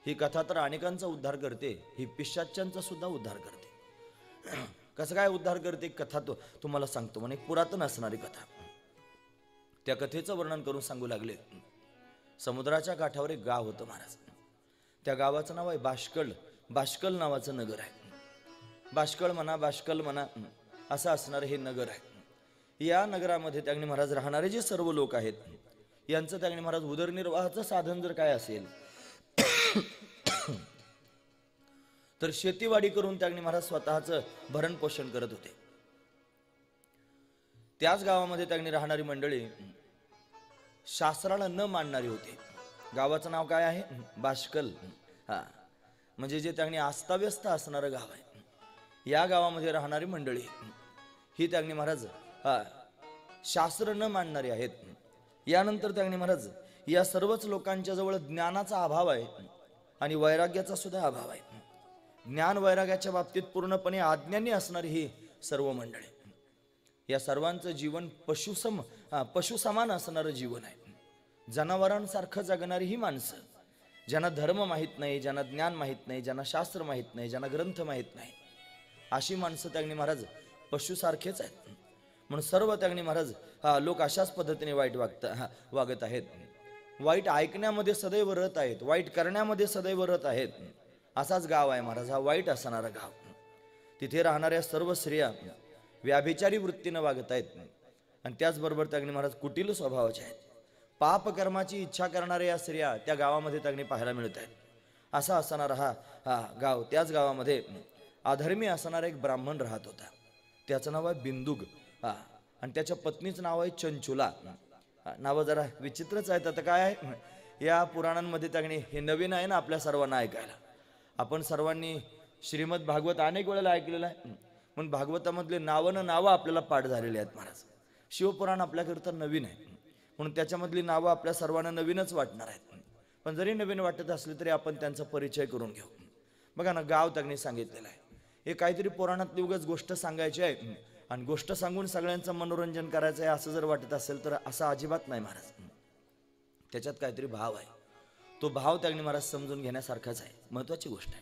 ही कथा तर अनेकांचा उद्धार करते, ही पिशाच्यांचा सुद्धा उद्धार करते. कसं काय उद्धार करते कथा तो तुम्हाला सांगतो. म्हणे पुरातन असणारी कथा. त्या कथेचं वर्णन करून सांगू लागले. समुद्राच्या काठावर एक गाव होतं महाराज. त्या गावाचं नाव आहे बाष्कळ. बाष्कळ नावाचं नगर आहे. बाष्कळ म्हणा असं असणारं हे नगर आहे. या नगरामध्ये त्यांनी महाराज राहणारे जे सर्व लोक आहेत यांचं त्यांनी महाराज उदरनिर्वाहाचं साधन जर काय असेल तर शेतीवाडी करून त्यांनी महाराज स्वतःचं भरण पोषण करत होते. त्याच गावामध्ये त्यांनी राहणारी मंडळी शास्त्राला न मानणारी होती. गावाचं नाव काय आहे? बाष्कल. म्हणजे जे त्यांनी आस्थाव्यस्थ असणारं गाव आहे. या गावामध्ये राहणारी मंडळी ही त्यांनी महाराज शास्त्र न मानणारी आहेत. यानंतर त्यांनी महाराज या सर्वच लोकांच्या जवळ ज्ञानाचा अभाव आहे आणि वैराग्याचा सुद्धा अभाव आहे. ज्ञान वैराग्याच्या बाबतीत पूर्णपणे अज्ञानी असणारी ही सर्व मंडळी. या सर्वांचं जीवन पशुसमान असणारं जीवन आहे. जनावरांसारखं जगणारी ही माणसं, ज्यांना धर्म माहीत नाही, ज्यांना ज्ञान माहीत नाही, ज्यांना शास्त्र माहीत नाही, ज्यांना ग्रंथ माहीत नाही, अशी माणसं त्यांनी महाराज पशुसारखेच आहेत. म्हणून सर्व त्यांनी महाराज लोक अशाच पद्धतीने वागत आहेत. वाईट ऐकण्यामध्ये सदैव रत आहेत, वाईट करण्यामध्ये सदैव रत आहेत. असाच गाव आहे महाराज, हा वाईट असणारा गाव. तिथे राहणाऱ्या सर्व स्त्रिया व्याभिचारी वृत्तीनं वागत आहेत आणि त्याचबरोबर त्यांनी महाराज कुटील स्वभावाच्या आहेत. पापकर्माची इच्छा करणाऱ्या या स्त्रिया त्या गावामध्ये त्यांनी पाहायला मिळत आहेत. असा असणारा हा गाव. त्याच गावामध्ये अधर्मी असणारा एक ब्राह्मण राहत होता. त्याचं नाव आहे बिंदुक आणि त्याच्या पत्नीचं नाव आहे चंचुला. नावं जरा विचित्रच आहेत. आता काय आहे, या पुराणांमध्ये त्यांनी हे नवीन आहे ना आपल्या सर्वांना ऐकायला. आपण सर्वांनी श्रीमद भागवत अनेक वेळेला ऐकलेलं आहे, पण भागवतामधले नावं आपल्याला पाठ झालेले आहेत महाराज. शिवपुराण आपल्याकरता नवीन आहे म्हणून त्याच्यामधली नावं आपल्या सर्वांना नवीनच वाटणार आहेत. पण जरी नवीन वाटत असले तरी आपण त्यांचा परिचय करून घेऊ. बघा ना, गाव त्यांनी सांगितलेलं आहे. हे काहीतरी पुराणातली उगाच गोष्ट सांगायची आहे आणि गोष्ट सांगून सगळ्यांचं मनोरंजन करायचं आहे असं जर वाटत असेल तर असं अजिबात नाही महाराज. त्याच्यात काहीतरी भाव आहे. तो भाव त्यांनी महाराज समजून घेण्यासारखाच आहे, महत्वाची गोष्ट आहे.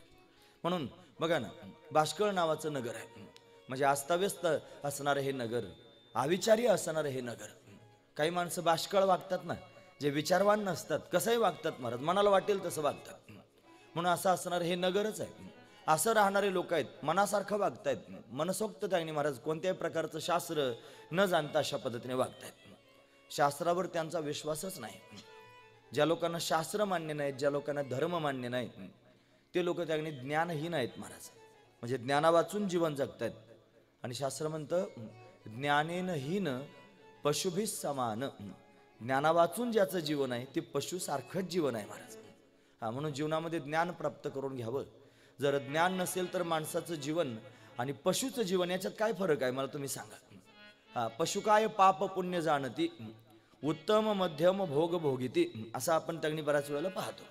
म्हणून बघा ना, बाष्कळ नावाचं नगर आहे. म्हणजे आस्थाव्यस्त असणारं हे नगर, अविचारी असणारं हे नगर. काही माणसं बाष्कळ वागतात ना, जे विचारवान नसतात, कसंही वागतात महाराज, मनाला वाटेल तसं वागतात. म्हणून असं असणारं हे नगरच आहे. असं राहणारे लोक आहेत, मनासारखं वागतायत, मनसोक्त त्यांनी महाराज कोणत्याही प्रकारचं शास्त्र न जाणता अशा पद्धतीने वागतायत. शास्त्रावर त्यांचा विश्वासच नाही. ज्या लोकांना शास्त्र मान्य नाहीत, ज्या लोकांना धर्म मान्य नाही, ते लोक त्यांनी ज्ञानहीन आहेत महाराज. म्हणजे ज्ञाना वाचून जीवन जगतायत. आणि शास्त्र म्हणतं ज्ञानेनहीन पशुभी समान. ज्ञाना वाचून ज्याचं जीवन आहे ते पशुसारखंच जीवन आहे महाराज. म्हणून जीवनामध्ये ज्ञान प्राप्त करून घ्यावं. जर ज्ञान नसेल तर माणसाचं जीवन आणि पशुचं जीवन याच्यात काय फरक आहे मला तुम्ही सांगा. पशु काय पाप पुण्य जाणती, उत्तम मध्यम भोग भोगिती, असं आपण त्यांनी बऱ्याच वेळेला पाहतो.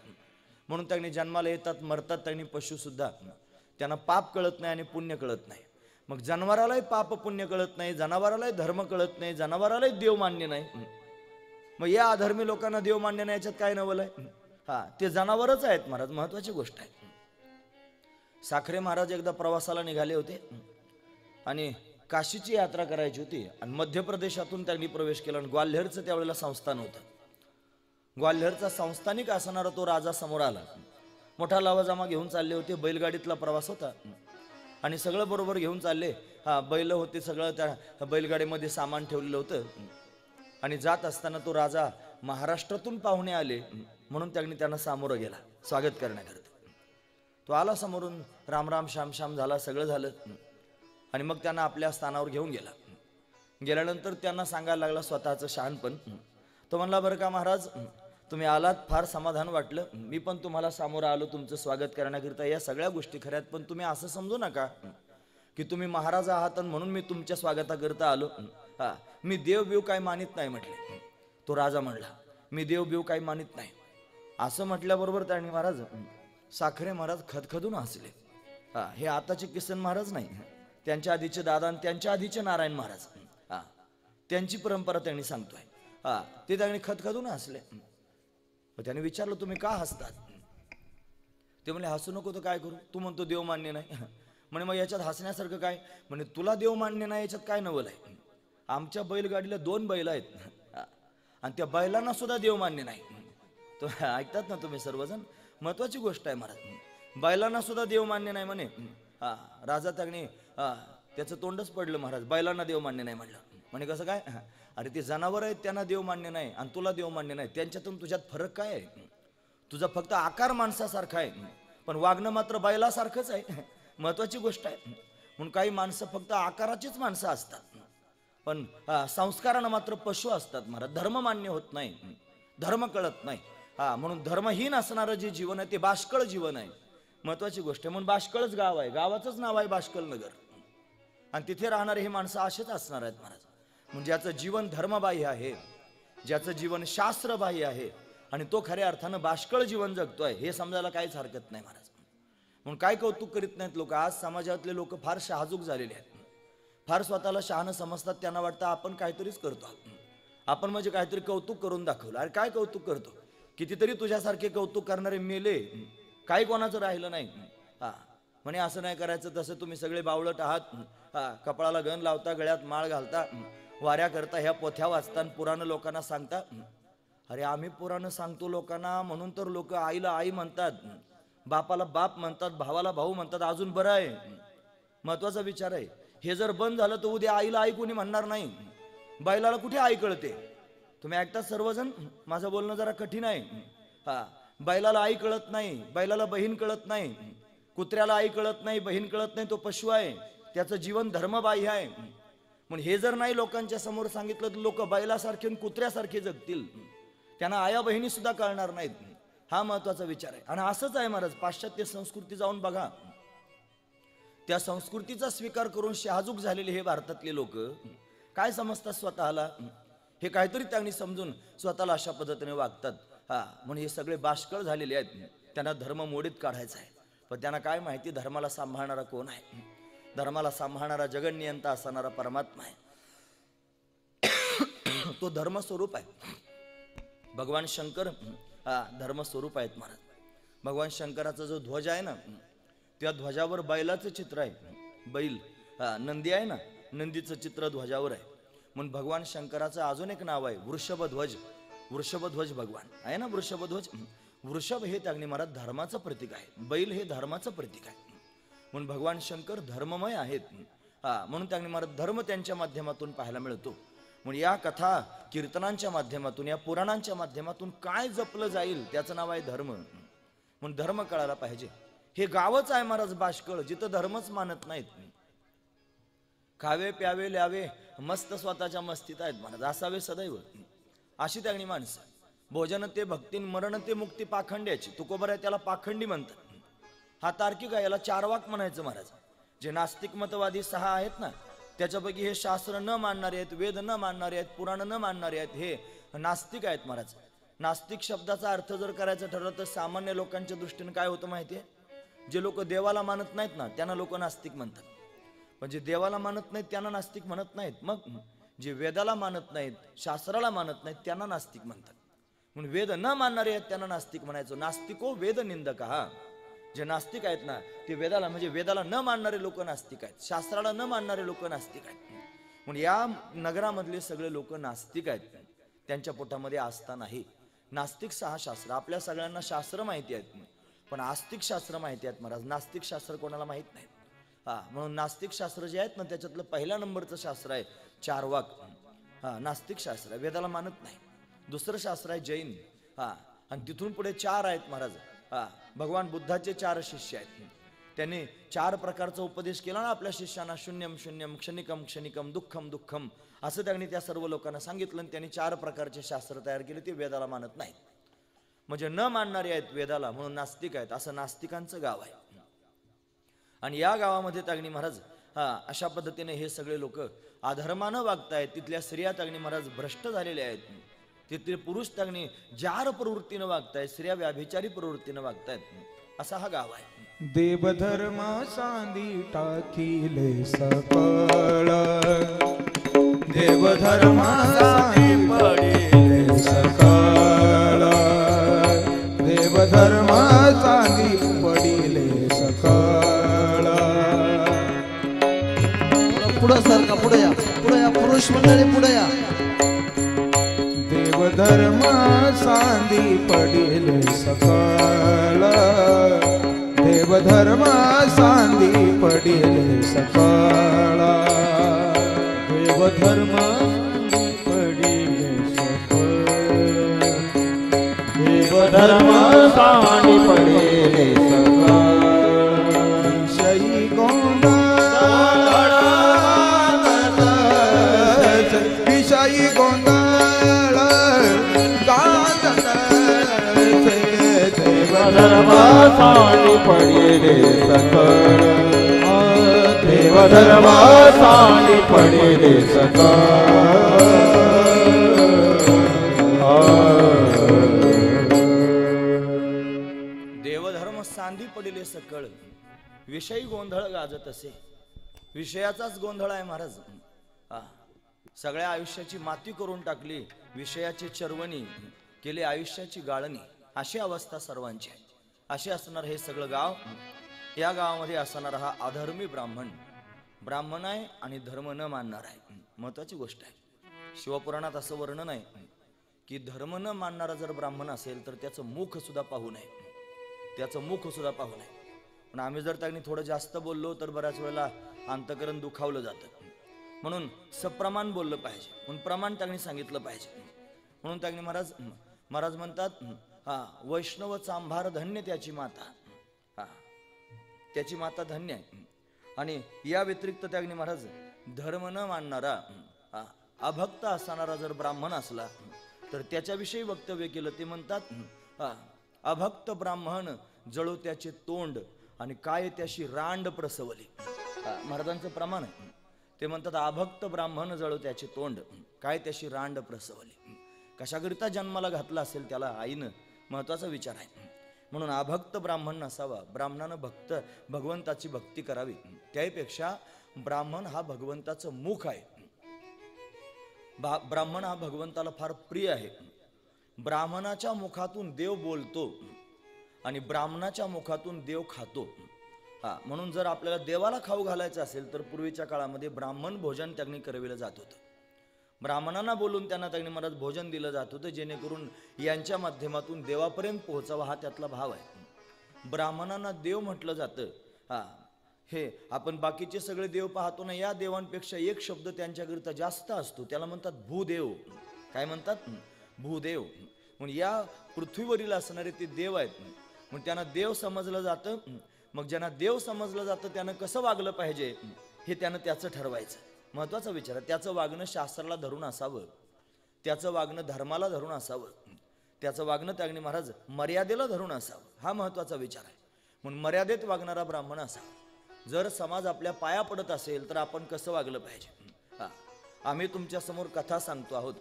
म्हणून त्यांनी जन्माला येतात, मरतात त्यांनी पशु सुद्धा. त्यांना पाप कळत नाही आणि पुण्य कळत नाही. मग जनावरालाही पाप पुण्य कळत नाही, जनावरालाही धर्म कळत नाही, जनावरालाही देव मान्य नाही. मग या अधर्मी लोकांना देव मान्य नाही याच्यात काय नवल आहे? ते जनावरच आहेत महाराज, महत्वाची गोष्ट आहे. साखरे महाराज एकदा प्रवासाला निघाले होते आणि काशीची यात्रा करायची होती आणि मध्य प्रदेशातून त्यांनी प्रवेश केला आणि ग्वाल्हेरचं त्यावेळेला संस्थान होतं. ग्वाल्हेरचा संस्थानिक असणारा तो राजा समोर आला. मोठा लवाजमा घेऊन चालले होते, बैलगाडीतला प्रवास होता आणि सगळं बरोबर घेऊन चालले. बैल होते, सगळं त्या बैलगाडीमध्ये सामान ठेवलेलं होतं आणि जात असताना तो राजा महाराष्ट्रातून पाहुणे आले म्हणून त्यांना सामोरं गेला स्वागत करण्याकरता. तो आला समोरून, राम राम श्याम श्याम झाला, सगळं झालं आणि मग त्यांना आपल्या स्थानावर घेऊन गेला. गेल्यानंतर त्यांना सांगायला लागला स्वतःचं शहाणपण. तो म्हणला, बरं का महाराज, तुम्ही आलात, फार समाधान वाटलं, मी पण तुम्हाला सामोरं आलो तुमचं स्वागत करण्याकरिता. या सगळ्या गोष्टी खऱ्यात, पण तुम्ही असं समजू नका की तुम्ही महाराज आहात म्हणून मी तुमच्या स्वागताकरता आलो. मी देवबीव काय मानित नाही म्हटले. तो राजा म्हणला, मी देवबीव काही मानित नाही. असं म्हटल्याबरोबर त्यांनी महाराज साखरे महाराज खदखदून हसले. हे आताचे किसन महाराज नाही, त्यांच्या आधीचे दादा आणि त्यांच्या आधीचे नारायण महाराज, त्यांची परंपरा त्यांनी सांगतोय. ते त्यांनी खदखदून हसले. त्यांनी विचारलं, तुम्ही का हसतात? ते म्हणले हसू नको तर काय करू, तू म्हणतो देव मान्य नाही. म्हणे मग याच्यात हसण्यासारखं काय? म्हणे तुला देव मान्य नाही याच्यात काय नवल आहे? आमच्या बैलगाडीला 2 बैल आहेत आणि त्या बैलांना सुद्धा देव मान्य नाही. तो ऐकतात ना तुम्ही सर्वजण, महत्वाची गोष्ट आहे महाराज. बैलांना सुद्धा देव मान्य नाही म्हणे. राजा त्याने त्याचं तोंडच पडलं महाराज, बैलांना देव मान्य नाही म्हणलं. म्हणे कसं काय? अरे ते जनावर आहेत त्यांना देव मान्य नाही आणि तुला देव मान्य नाही, त्यांच्यातून तुझ्यात फरक काय आहे? तुझा फक्त आकार माणसासारखा आहे पण वागणं मात्र बैलासारखंच आहे. महत्वाची गोष्ट आहे. म्हणून काही माणसं फक्त आकाराचीच माणसं असतात पण संस्कारानं मात्र पशु असतात महाराज. धर्म मान्य होत नाही, धर्म कळत नाही. म्हणून धर्महीन असणारं जे जीवन आहे ते बाष्कळ जीवन आहे. महत्वाची गोष्ट आहे. म्हणून बाष्कळच गाव आहे, गावाचंच नाव आहे बाष्कळ नगर आणि तिथे राहणारे हे माणसं असेच असणार आहेत महाराज. म्हणजे ज्याचं जीवन धर्मबाह्य आहे, ज्याचं जीवन शास्त्रबाह्य आहे आणि तो खऱ्या अर्थानं बाष्कळ जीवन जगतोय हे समजायला काहीच हरकत नाही महाराज. म्हणून काय कौतुक करीत नाहीत लोक. आज समाजातले लोक फार शहाजूक झालेले आहेत, फार स्वतःला शहाणं समजतात. त्यांना वाटतं आपण काहीतरीच करतो, आपण म्हणजे काहीतरी कौतुक करून दाखवलं. अरे काय कौतुक करतो? कितीतरी तुझ्यासारखे कौतुक करणारे मेले, काही कोणाचं राहिलं नाही. म्हणे असं नाही करायचं, तसं तुम्ही सगळे बावळट आहात. कपाळाला गण लावता, गळ्यात माळ घालता, वाऱ्या करता, ह्या पोथ्या वाचता, पुराण लोकांना सांगता. अरे आम्ही पुराण सांगतो लोकांना म्हणून तर लोक आईला आई म्हणतात, बापाला बाप म्हणतात, भावाला भाऊ म्हणतात. अजून बरं आहे. महत्वाचा विचार आहे. हे जर बंद झालं तर उद्या आईला आई कोणी म्हणणार नाही. बैलाला कुठे आई कळते? तुम्ही ऐकता सर्वजण, माझं बोलणं जरा कठीण आहे. बैलाला आई कळत नाही, बैलाला बहीण कळत नाही, कुत्र्याला आई कळत नाही, बहीण कळत नाही. तो पशु आहे, त्याचं जीवन धर्मबाह्य आहे. म्हणून हे जर नाही लोकांच्या समोर सांगितलं तर लोक बैलासारखे आणि कुत्र्यासारखे जगतील. त्यांना आया बहिणी सुद्धा कळणार नाहीत. हा महत्वाचा विचार आहे. आणि असंच आहे महाराज, पाश्चात्य संस्कृती जाऊन बघा, त्या संस्कृतीचा स्वीकार करून शहाजूक झालेले हे भारतातले लोक काय समजतात स्वतःला? हे काहीतरी त्यांनी समजून स्वतःला अशा पद्धतीने वागतात. म्हणून हे सगळे बाष्कळ झालेले आहेत. त्यांना धर्म मोडीत काढायचा आहे. पण त्यांना काय माहिती धर्माला सांभाळणारा कोण आहे? धर्माला सांभाळणारा जगन्नियंता असणारा परमात्मा आहे. तो धर्मस्वरूप आहे. भगवान शंकर धर्मस्वरूप आहेत महाराज. भगवान शंकराचा जो ध्वज आहे ना, त्या ध्वजावर बैलाचं चित्र आहे. बैल नंदी आहे ना, नंदीचं चित्र ध्वजावर आहे. म्हणून भगवान शंकराचं अजून एक नाव आहे वृषभध्वज. वृषभध्वज भगवान आहे ना, वृषभध्वज. वृषभ हे त्यागणी महाराज धर्माचं प्रतीक आहे, बैल हे धर्माचं प्रतीक आहे. म्हणून भगवान शंकर धर्ममय आहेत. म्हणून त्यागणी महाराज धर्म त्यांच्या माध्यमातून पाहायला मिळतो. म्हणून या कथा कीर्तनांच्या माध्यमातून, या पुराणांच्या माध्यमातून काय जपलं जाईल त्याचं नाव आहे धर्म. म्हणून धर्म कळायला पाहिजे. हे गावच आहे महाराज बाष्कळ, जिथं धर्मच मानत नाहीत. खावे प्यावे ल्यावे मस्त स्वतःच्या मस्तीत आहेत महाराज, असावे सदैव अशी त्यागणी माणसं. भोजन ते भक्तीन, मरण ते मुक्ती पाखंड्याची. तुकोबर आहे त्याला पाखंडी म्हणतात. हा तार्किक आहे, याला चारवाक म्हणायचं महाराज. जे नास्तिक मतवादी 6 आहेत ना, त्याच्यापैकी हे शास्त्र न मानणारे आहेत, वेद न मानणारे आहेत, पुराण न मानणारे आहेत, हे नास्तिक आहेत महाराज. नास्तिक शब्दाचा अर्थ जर करायचं ठरलं तर सामान्य लोकांच्या दृष्टीने काय होतं माहिती आहे? जे लोक देवाला मानत नाहीत ना त्यांना लोक नास्तिक म्हणतात. पण जे देवाला मानत नाहीत त्यांना नास्तिक म्हणत नाहीत. मग जे वेदाला मानत नाहीत, शास्त्राला मानत नाहीत त्यांना नास्तिक म्हणतात. म्हणून वेद न मानणारे आहेत त्यांना नास्तिक म्हणायचं. नास्तिको वेद निंदक. जे नास्तिक आहेत ना ते वेदाला, म्हणजे वेदाला न मानणारे लोक नास्तिक आहेत, शास्त्राला न मानणारे लोक नास्तिक आहेत. म्हणून या नगरामधले सगळे लोक नास्तिक आहेत. त्यांच्या पोटामध्ये आस्था नाही. नास्तिक 6 शास्त्र. आपल्या सगळ्यांना शास्त्र माहिती आहेत पण आस्तिक शास्त्र माहिती आहेत महाराज. नास्तिक शास्त्र कोणाला माहित नाही. म्हणून नास्तिक शास्त्र जे आहेत ना त्याच्यातलं पहिल्या नंबरचं शास्त्र आहे चारवाक. नास्तिक शास्त्र वेदाला मानत नाही. दुसरं शास्त्र आहे जैन. आणि तिथून पुढे 4 आहेत महाराज. भगवान बुद्धाचे 4 शिष्य आहेत. त्यांनी 4 प्रकारचा उपदेश केला ना आपल्या शिष्यांना. शून्यम शून्यम, क्षणिकम क्षणिकम, दुःखम दुःखम, असं त्यांनी त्या सर्व लोकांना सांगितलं. आणि त्यांनी 4 प्रकारचे शास्त्र तयार केले. ते वेदाला मानत नाहीत, म्हणजे न मानणारे आहेत वेदाला, म्हणून नास्तिक आहेत. असं नास्तिकांचं गाव आहे. आणि या गावामध्ये तागणी महाराज अशा पद्धतीने हे सगळे लोक अधर्मानं वागतायत. तिथल्या स्त्रिया तागणी महाराज भ्रष्ट झालेल्या आहेत. तिथले पुरुष तागणी जार प्रवृत्तीनं वागतायत, स्त्रिया व्याभिचारी प्रवृत्तीनं वागतायत. असा हा गाव आहे. देवधर्मा सांदी टाकीले सकळ, देवधर्मा सांदी पडिले सकळ, देवधर्मा सांदी पुढं सरका, पुढे या, पुढे या, पुरुष मंडळी पुढे या. देवधर्म सांदी पडिले सकळ, देवधर्म सांदी पडिले सकळ, देवधर्म पडिले सकळ, देवधर्म सांदी पडिले सकळ. विषयी गोंधळ, विषयी गोंधळ देवधर्म सांडी पडिले सकळ, देवधर्म सांडी पडिले सकळ. देवधर्म सांधी पडिले सकळ, विषयी गोंधळ गाजत असे. विषयाचाच गोंधळ आहे महाराज. सगळ्या आयुष्याची माती करून टाकली, विषयाची चरवणी केली, आयुष्याची गाळणी, अशी अवस्था सर्वांची आहे. असे असणार हे सगळं गाव. या गावामध्ये असणारा हा अधर्मी ब्राह्मण, ब्राह्मण आहे आणि धर्म न मानणार आहे. महत्वाची गोष्ट आहे. शिवपुराणात असं वर्णन आहे की धर्म न मानणारा जर ब्राह्मण असेल तर त्याचं मुख सुद्धा पाहू नये, त्याचं मुख सुद्धा पाहू नये. पण आम्ही जर त्यांनी थोडं जास्त बोललो तर बऱ्याच वेळेला अंतकरण दुखावलं जातं. म्हणून सप्रमाण बोललं पाहिजे, म्हणून प्रमाण त्यांनी सांगितलं पाहिजे. म्हणून त्यांनी महाराज म्हणतात, वैष्णव चांभार धन्य त्याची माता, त्याची माता धन्य आहे. आणि या व्यतिरिक्त त्यांनी महाराज धर्म न मानणारा अभक्त असणारा जर ब्राह्मण असला तर त्याच्याविषयी वक्तव्य केलं. ते म्हणतात, अभक्त ब्राह्मण जळो त्याचे तोंड आणि काय त्याशी रांड प्रसवली. महाराजांचं प्रमाण आहे. ते म्हणतात, अभक्त ब्राह्मण जळो त्याचे तोंड, काय त्याशी रांड प्रसवली. कशाकरिता जन्माला घातला असेल त्याला आईनं, महत्वाचा विचार आहे. म्हणून अभक्त ब्राह्मण नसावा. ब्राह्मणानं भगवंताची भक्ती करावी. त्यापेक्षा ब्राह्मण हा भगवंताचं मुख आहे. ब्राह्मण हा भगवंताला फार प्रिय आहे. ब्राह्मणाच्या मुखातून देव बोलतो आणि ब्राह्मणाच्या मुखातून देव खातो. म्हणून जर आपल्याला देवाला खाऊ घालायचं असेल तर पूर्वीच्या काळामध्ये ब्राह्मण भोजन त्यांनी करविलं जात होतं. ब्राह्मणांना बोलून त्यांना महाराज भोजन दिलं जात होतं, जेणेकरून यांच्या माध्यमातून देवापर्यंत पोहोचावा, हा त्यातला भाव आहे. ब्राह्मणांना देव म्हटलं जातं. हे आपण बाकीचे सगळे देव पाहतो ना, या देवांपेक्षा एक शब्द त्यांच्याकरिता जास्त असतो, त्याला म्हणतात भूदेव. काय म्हणतात? भूदेव. म्हणून या पृथ्वीवरील असणारे ते देव आहेत. म्हणून त्यांना देव समजलं जातं. मग ज्यांना देव समजलं जातं त्यानं कसं वागलं पाहिजे हे त्यानं त्याचं ठरवायचं. महत्वाचा विचार आहे. त्याचं वागणं शास्त्राला धरून असावं, त्याचं वागणं धर्माला धरून असावं, त्याचं वागणं त्याने महाराज मर्यादेला धरून असावं, हा महत्वाचा विचार आहे. म्हणून मर्यादेत वागणारा ब्राह्मण असावा. जर समाज आपल्या पाया पडत असेल तर आपण कसं वागलं पाहिजे. आम्ही तुमच्या समोर कथा सांगतो आहोत,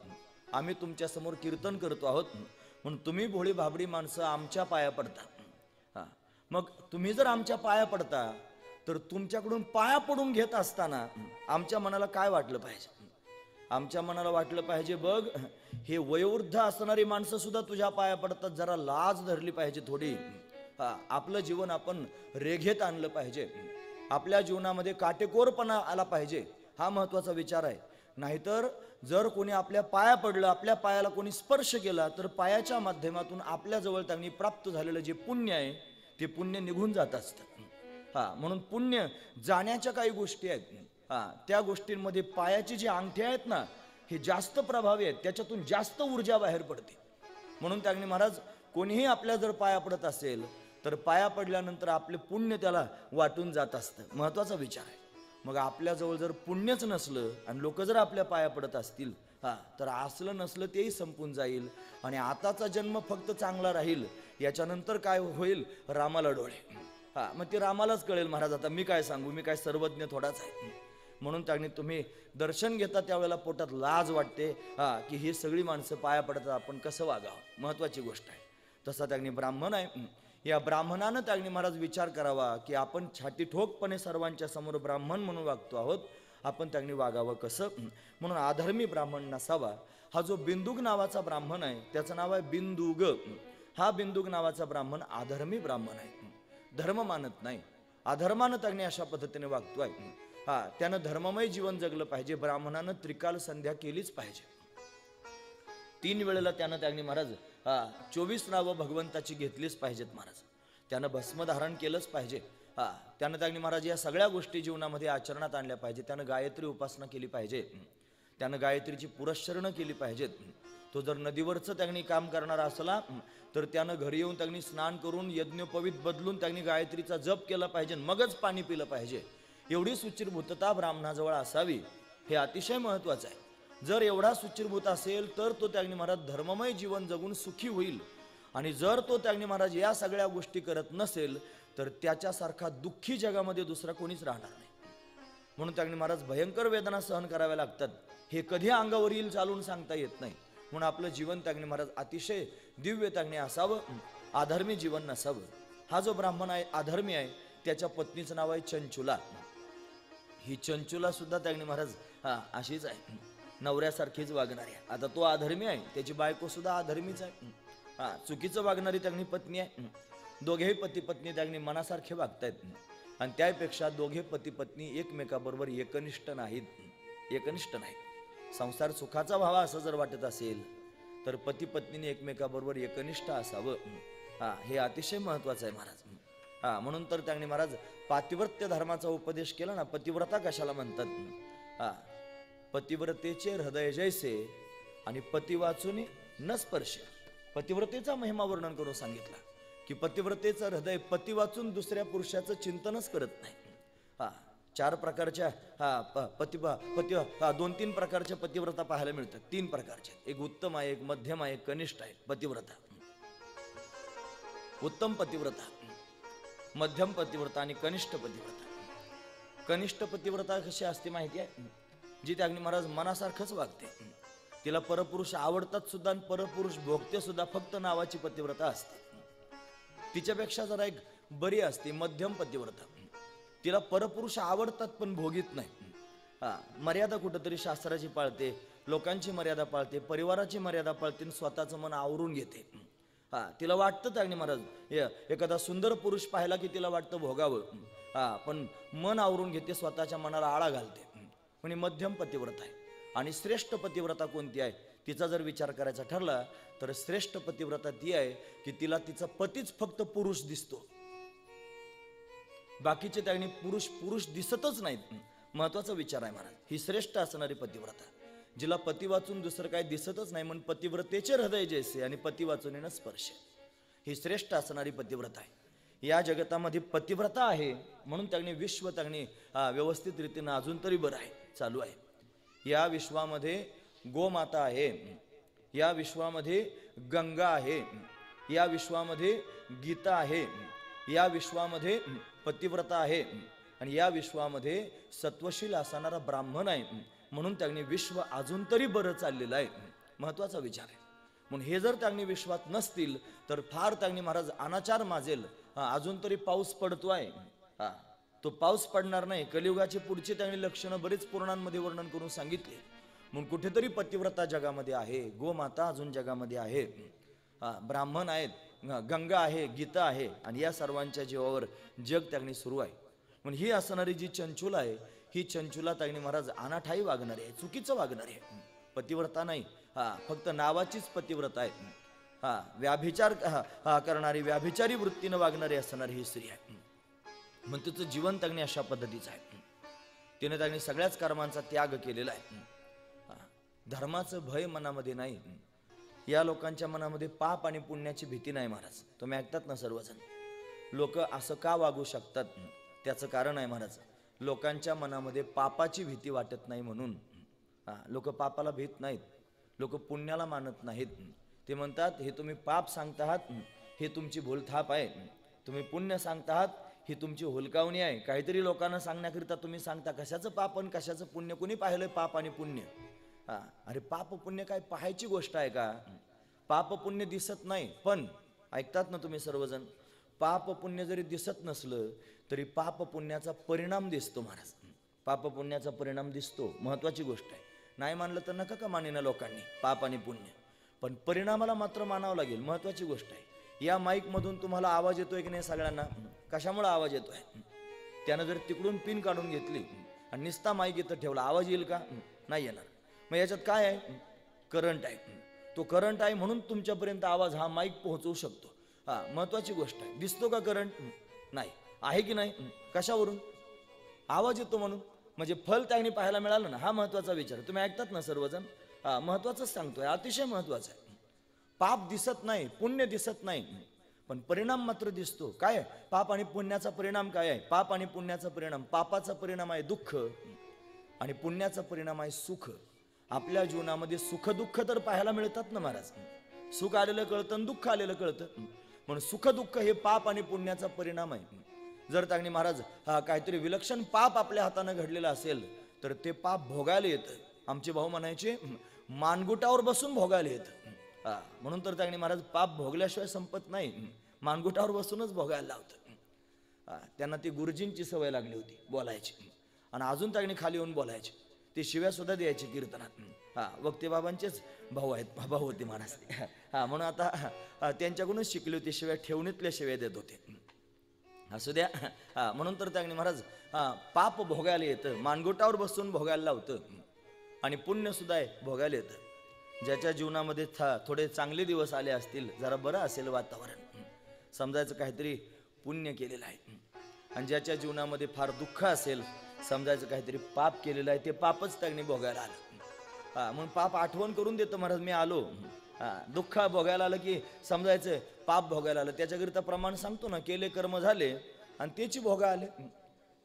आम्ही तुमच्या समोर कीर्तन करतो आहोत, म्हणून तुम्ही भोळी भाबडी माणसं आमच्या पाया पडता. मग तुम्ही जर आमच्या पाया पडता तर तुमच्याकडून पाया पडून घेत असताना आमच्या मनाला काय वाटलं पाहिजे? आमच्या मनाला वाटलं पाहिजे, बघ हे वयोवृद्ध असणारी माणसं सुद्धा तुझ्या पाया पडतात, जरा लाज धरली पाहिजे थोडी. आपलं जीवन आपण रेघेत आणलं पाहिजे, आपल्या जीवनामध्ये काटेकोरपणा आला पाहिजे, हा महत्वाचा विचार आहे. नाहीतर जर कोणी आपल्या पाया पडलं, आपल्या पायाला कोणी स्पर्श केला तर पायाच्या माध्यमातून आपल्या जवळ त्यांनी प्राप्त झालेलं जे पुण्य आहे ते पुण्य निघून जात असतं. म्हणून पुण्य जाण्याच्या काही गोष्टी आहेत, त्या गोष्टींमध्ये पायाची जी अंगठी आहेत ना हे जास्त प्रभावी आहेत, त्याच्यातून जास्त ऊर्जा बाहेर पडते. म्हणून त्यांनी महाराज कोणीही आपल्या जर पाया पडत असेल तर पाया पडल्यानंतर आपले पुण्य त्याला वाटून जात असतं. महत्वाचा विचार आहे. मग आपल्याजवळ जर पुण्यच नसलं आणि लोक जर आपल्या पाया पडत असतील तर असलं नसलं तेही संपून जाईल आणि आताचा जन्म फक्त चांगला राहील. याच्यानंतर काय होईल? रामाला डोळे. मग ते रामालाच कळेल महाराज. आता मी काय सांगू, मी काय सर्वज्ञ थोडाच आहे. म्हणून त्यांनी तुम्ही दर्शन घेता त्यावेळेला पोटात लाज वाटते की ही सगळी माणसं पाया पडतात, आपण कसं वागावं, महत्वाची गोष्ट आहे. तसा त्यांनी ब्राह्मण आहे. या ब्राह्मणानं त्यांनी महाराज विचार करावा की आपण छाती ठोकपणे सर्वांच्या समोर ब्राह्मण म्हणून वागतो आहोत, आपण त्यांनी वागावं कसं. म्हणून अधर्मी ब्राह्मण नसावा. हा जो बिंदुक नावाचा ब्राह्मण आहे त्याचं नाव आहे बिंदुग. हा बिंदुक नावाचा ब्राह्मण अधर्मी ब्राह्मण आहे, धर्म मानत नाही, अधर्मानं त्यांनी अशा पद्धतीने वागतोय. त्यानं धर्ममय जीवन जगलं पाहिजे. ब्राह्मणानं त्रिकाल संध्या केलीच पाहिजे. 3 वेळेला त्यानं त्यांनी महाराज 24 नावं भगवंताची घेतलीच पाहिजेत महाराज. त्यानं भस्म धारण केलंच पाहिजे. त्यानं त्यांनी महाराज या सगळ्या गोष्टी जीवनामध्ये आचरणात आणल्या पाहिजे. त्यानं गायत्री उपासना केली पाहिजे. त्यानं गायत्रीची पुरश्चरणं केली पाहिजेत. तो जर नदीवरचं त्यांनी काम करणारा असला तर त्यानं घरी येऊन त्यांनी स्नान करून यज्ञोपवीत बदलून त्यांनी गायत्रीचा जप केला पाहिजे, मगच पाणी पिलं पाहिजे. एवढी सुचिरभूतता ब्राह्मणाजवळ असावी, हे अतिशय महत्त्वाचं आहे. जर एवढा सुचिरभूत असेल तर तो त्यांनी महाराज धर्ममय जीवन जगून सुखी होईल. आणि जर तो त्यांनी महाराज या सगळ्या गोष्टी करत नसेल तर त्याच्यासारखा दुःखी जगामध्ये दुसरा कोणीच राहणार नाही. म्हणून त्यांनी महाराज भयंकर वेदना सहन कराव्या लागतात. हे कधी अंगावर येईल चालून सांगता येत नाही. म्हणून आपलं जीवन त्यांनी महाराज अतिशय दिव्य त्यांनी असावं, आधर्मी जीवन नसावं. हा जो ब्राह्मण आहे आधर्मी आहे, त्याच्या पत्नीचं नाव आहे चंचुला. ही चंचुला सुद्धा त्यांनी महाराज अशीच आहे, नवऱ्यासारखीच वागणारी आहे. आता तो आधर्मी आहे, त्याची बायको सुद्धा आधर्मीच आहे. चुकीचं वागणारी त्यांनी पत्नी आहे. दोघेही पती पत्नी त्यांनी मनासारखे वागतायत. आणि त्यापेक्षा दोघे पती पत्नी एकमेकाबरोबर एकनिष्ठ नाहीत. एकनिष्ठ नाहीत. संसार सुखाचा व्हावा असं जर वाटत असेल तर पती पत्नीने एकमेकाबरोबर एकनिष्ठ असावं. हे अतिशय महत्वाचं आहे महाराज. म्हणून तर त्यांनी महाराज पातिव्रत्य धर्माचा उपदेश केला ना. पतिव्रता कशाला म्हणतात? पतिव्रतेचे हृदय जैसे आणि पती वाचून न स्पर्श. पतिव्रतेचा महिमा वर्णन करून सांगितला की पतिव्रतेचं हृदय पती वाचून दुसऱ्या पुरुषाचं चिंतनच करत नाही. 4 प्रकारच्या पती 2-3 प्रकारच्या पतिव्रता पाहायला मिळतात. 3 प्रकारच्या, एक उत्तम आहे, एक मध्यम आहे, एक कनिष्ठ आहे. पतिव्रता, उत्तम पतिव्रता, मध्यम पतिव्रता आणि कनिष्ठ पतिव्रता. कनिष्ठ पतिव्रता कशी असते माहिती आहे? जी त्या महाराज मनासारखंच वागते. तिला परपुरुष आवडतात सुद्धा आणि परपुरुष भोगते सुद्धा, फक्त नावाची पतिव्रता असते. तिच्यापेक्षा जरा एक बरी असते मध्यम पतिव्रता. तिला परपुरुष आवडतात पण भोगीत नाही. मर्यादा कुठंतरी शास्त्राची पाळते, लोकांची मर्यादा पाळते, परिवाराची मर्यादा पाळते, स्वतःचं मन आवरून घेते. तिला वाटतं त्याने महाराज एखादा सुंदर पुरुष पाहिला की तिला वाटतं भोगावं, पण मन आवरून घेते, स्वतःच्या मनाला आळा घालते. म्हणजे मध्यम पतिव्रता आहे. आणि श्रेष्ठ पतिव्रता कोणती आहे तिचा जर विचार करायचा ठरला तर श्रेष्ठ पतिव्रता ती आहे की तिला तिचा पतीच फक्त पुरुष दिसतो, बाकीचे त्यांनी पुरुष दिसतच नाहीत. महत्वाचा विचार आहे महाराज. ही श्रेष्ठ असणारी पतिव्रता, जिला पती वाचून दुसरं काय दिसतच नाही, म्हणून पतिव्रतेचे हृदय जैसे आणि पती वाचून न स्पर्श. ही श्रेष्ठ असणारी पतिव्रता आहे. या जगतामध्ये पतिव्रता आहे म्हणून त्यांनी विश्व त्यांनी व्यवस्थित रीतीनं अजून तरी बरं आहे, चालू आहे. या विश्वामध्ये गोमाता आहे, या विश्वामध्ये गंगा आहे, या विश्वामध्ये गीता आहे, या विश्वामध्ये पतिव्रता आहे आणि या विश्वामध्ये सत्वशील असणारा ब्राह्मण आहे. म्हणून त्यांनी विश्व अजून तरी बरं चाललेलं आहे. महत्वाचा विचार आहे. म्हणून हे जर त्यांनी विश्वात नसतील तर फार त्यांनी महाराज अनाचार माजेल. अजून तरी पाऊस पडतोय, तो पाऊस पडणार नाही. कलियुगाची पुढची त्यांनी लक्षणं बरीच पुराणांमध्ये वर्णन करून सांगितले. म्हणून कुठेतरी पतिव्रता जगामध्ये आहे, गोमाता अजून जगामध्ये आहे, ब्राह्मण आहेत, गंगा आहे, गीता आहे आणि या सर्वांच्या जीवावर जग त्यांनी सुरू आहे. म्हणून ही असणारी जी चंचुला आहे, ही चंचुला त्यांनी महाराज अनाठाई वागणारी आहे, चुकीचं वागणारी आहे. पतिव्रता नाही, फक्त नावाचीच पतिव्रता आहे. व्याभिचार करणारी, व्याभिचारी वृत्तीनं वागणारी असणारी ही स्त्री आहे. मग तिचं जीवन त्यांनी अशा पद्धतीचं आहे. तिने त्यांनी सगळ्याच कर्मांचा त्याग केलेला आहे. धर्माचं भय मनामध्ये नाही. या लोकांच्या मनामध्ये पाप आणि पुण्याची भीती नाही महाराज. तुम्ही ऐकतात ना सर्वजण, लोक असं का वागू शकतात त्याचं कारण आहे महाराज. लोकांच्या मनामध्ये पापाची भीती वाटत नाही म्हणून. लोक पापाला भीत नाहीत, लोक पुण्याला मानत नाहीत. ते म्हणतात हे तुम्ही पाप सांगत आहात, हे तुमची भूलथाप आहे. तुम्ही पुण्य सांगत आहात, ही तुमची हुलकावणी आहे. काहीतरी लोकांना सांगण्याकरिता तुम्ही सांगता. कशाचं पाप आणि कशाचं पुण्य? कोणी पाहिलंय पाप आणि पुण्य? अरे पाप पुण्य काय पाहायची गोष्ट आहे का? पाप पुण्य दिसत नाही, पण ऐकतात ना तुम्ही सर्वजण, पाप पुण्य जरी दिसत नसलं तरी पाप पुण्याचा परिणाम दिसतो महाराज. पाप पुण्याचा परिणाम दिसतो, महत्वाची गोष्ट आहे. नाही मानलं तर नका का मानेना लोकांनी पाप आणि पुण्य, पण परिणामाला मात्र मानावं लागेल, महत्वाची गोष्ट आहे. या माईक मधून तुम्हाला आवाज येतोय की नाही सगळ्यांना? कशामुळे आवाज येतोय? त्यानं जर तिकडून पिन काढून घेतली आणि निस्ता माईक इथं ठेवला, आवाज येईल का? नाही येणार. मग याच्यात काय आहे? करंट आहे. तो करंट आहे म्हणून तुमच्यापर्यंत आवाज हा माईक पोहोचवू शकतो. हा महत्वाची गोष्ट आहे. दिसतो का करंट? नाही. आहे की नाही? कशावरून? आवाज येतो म्हणून. म्हणजे फल त्याने पाहायला मिळालं ना, हा महत्वाचा विचार. तुम्ही ऐकतात ना सर्वजण? हा महत्वाचंच सांगतोय, अतिशय महत्वाचं आहे. पाप दिसत नाही, पुण्य दिसत नाही, पण परिणाम मात्र दिसतो. काय आहे? पाप आणि पुण्याचा परिणाम काय आहे? पाप आणि पुण्याचा परिणाम, पापाचा परिणाम आहे दुःख आणि पुण्याचा परिणाम आहे सुख. आपल्या जीवनामध्ये सुख दुःख तर पाहायला मिळतात ना महाराज. सुख आलेलं कळतं आणि दुःख आलेलं कळतं. म्हणून सुख दुःख हे पाप आणि पुण्याचा परिणाम आहे. जर त्यांनी महाराज हा काहीतरी विलक्षण पाप आपल्या हातानं घडलेलं असेल तर ते पाप भोगायला येतं. आमचे भाऊ म्हणायचे मानगुटावर बसून भोगायला येतं. म्हणून तर त्यांनी महाराज पाप भोगल्याशिवाय संपत नाही, मानगुटावर बसूनच भोगायला लावतं. त्यांना ती गुरुजींची सवय लागली होती बोलायची, आणि अजून त्यांनी खाली येऊन बोलायचे. ते शिव्या सुद्धा द्यायचे कीर्तनात. वक्ते बाबांचेच भाऊ आहेत, भाऊ होते महाराज. म्हणून आता त्यांच्याकडूनच शिकली होती शिव्या, ठेवणीतल्या शिव्या देत होते. असू द्या. म्हणून तर त्यांनी महाराज पाप भोगायला येतं, मानगुटावर बसून भोगायला लावतं, आणि पुण्य सुद्धा आहे भोगायला येतं. ज्याच्या जीवनामध्ये थोडे चांगले दिवस आले असतील, जरा बरं असेल वातावरण, समजायचं काहीतरी पुण्य केलेलं आहे. आणि ज्याच्या जीवनामध्ये फार दुःख असेल, समजायचं काहीतरी पाप केलेलं आहे, ते पापच त्यांनी भोगायला आलं. म्हणून पाप आठवण करून देतं महाराज, मी आलो. दुःख भोगायला आलं की समजायचं पाप भोगायला आलं. त्याच्याकरिता प्रमाण सांगतो ना, केले कर्म झाले आणि त्याची भोगा आले.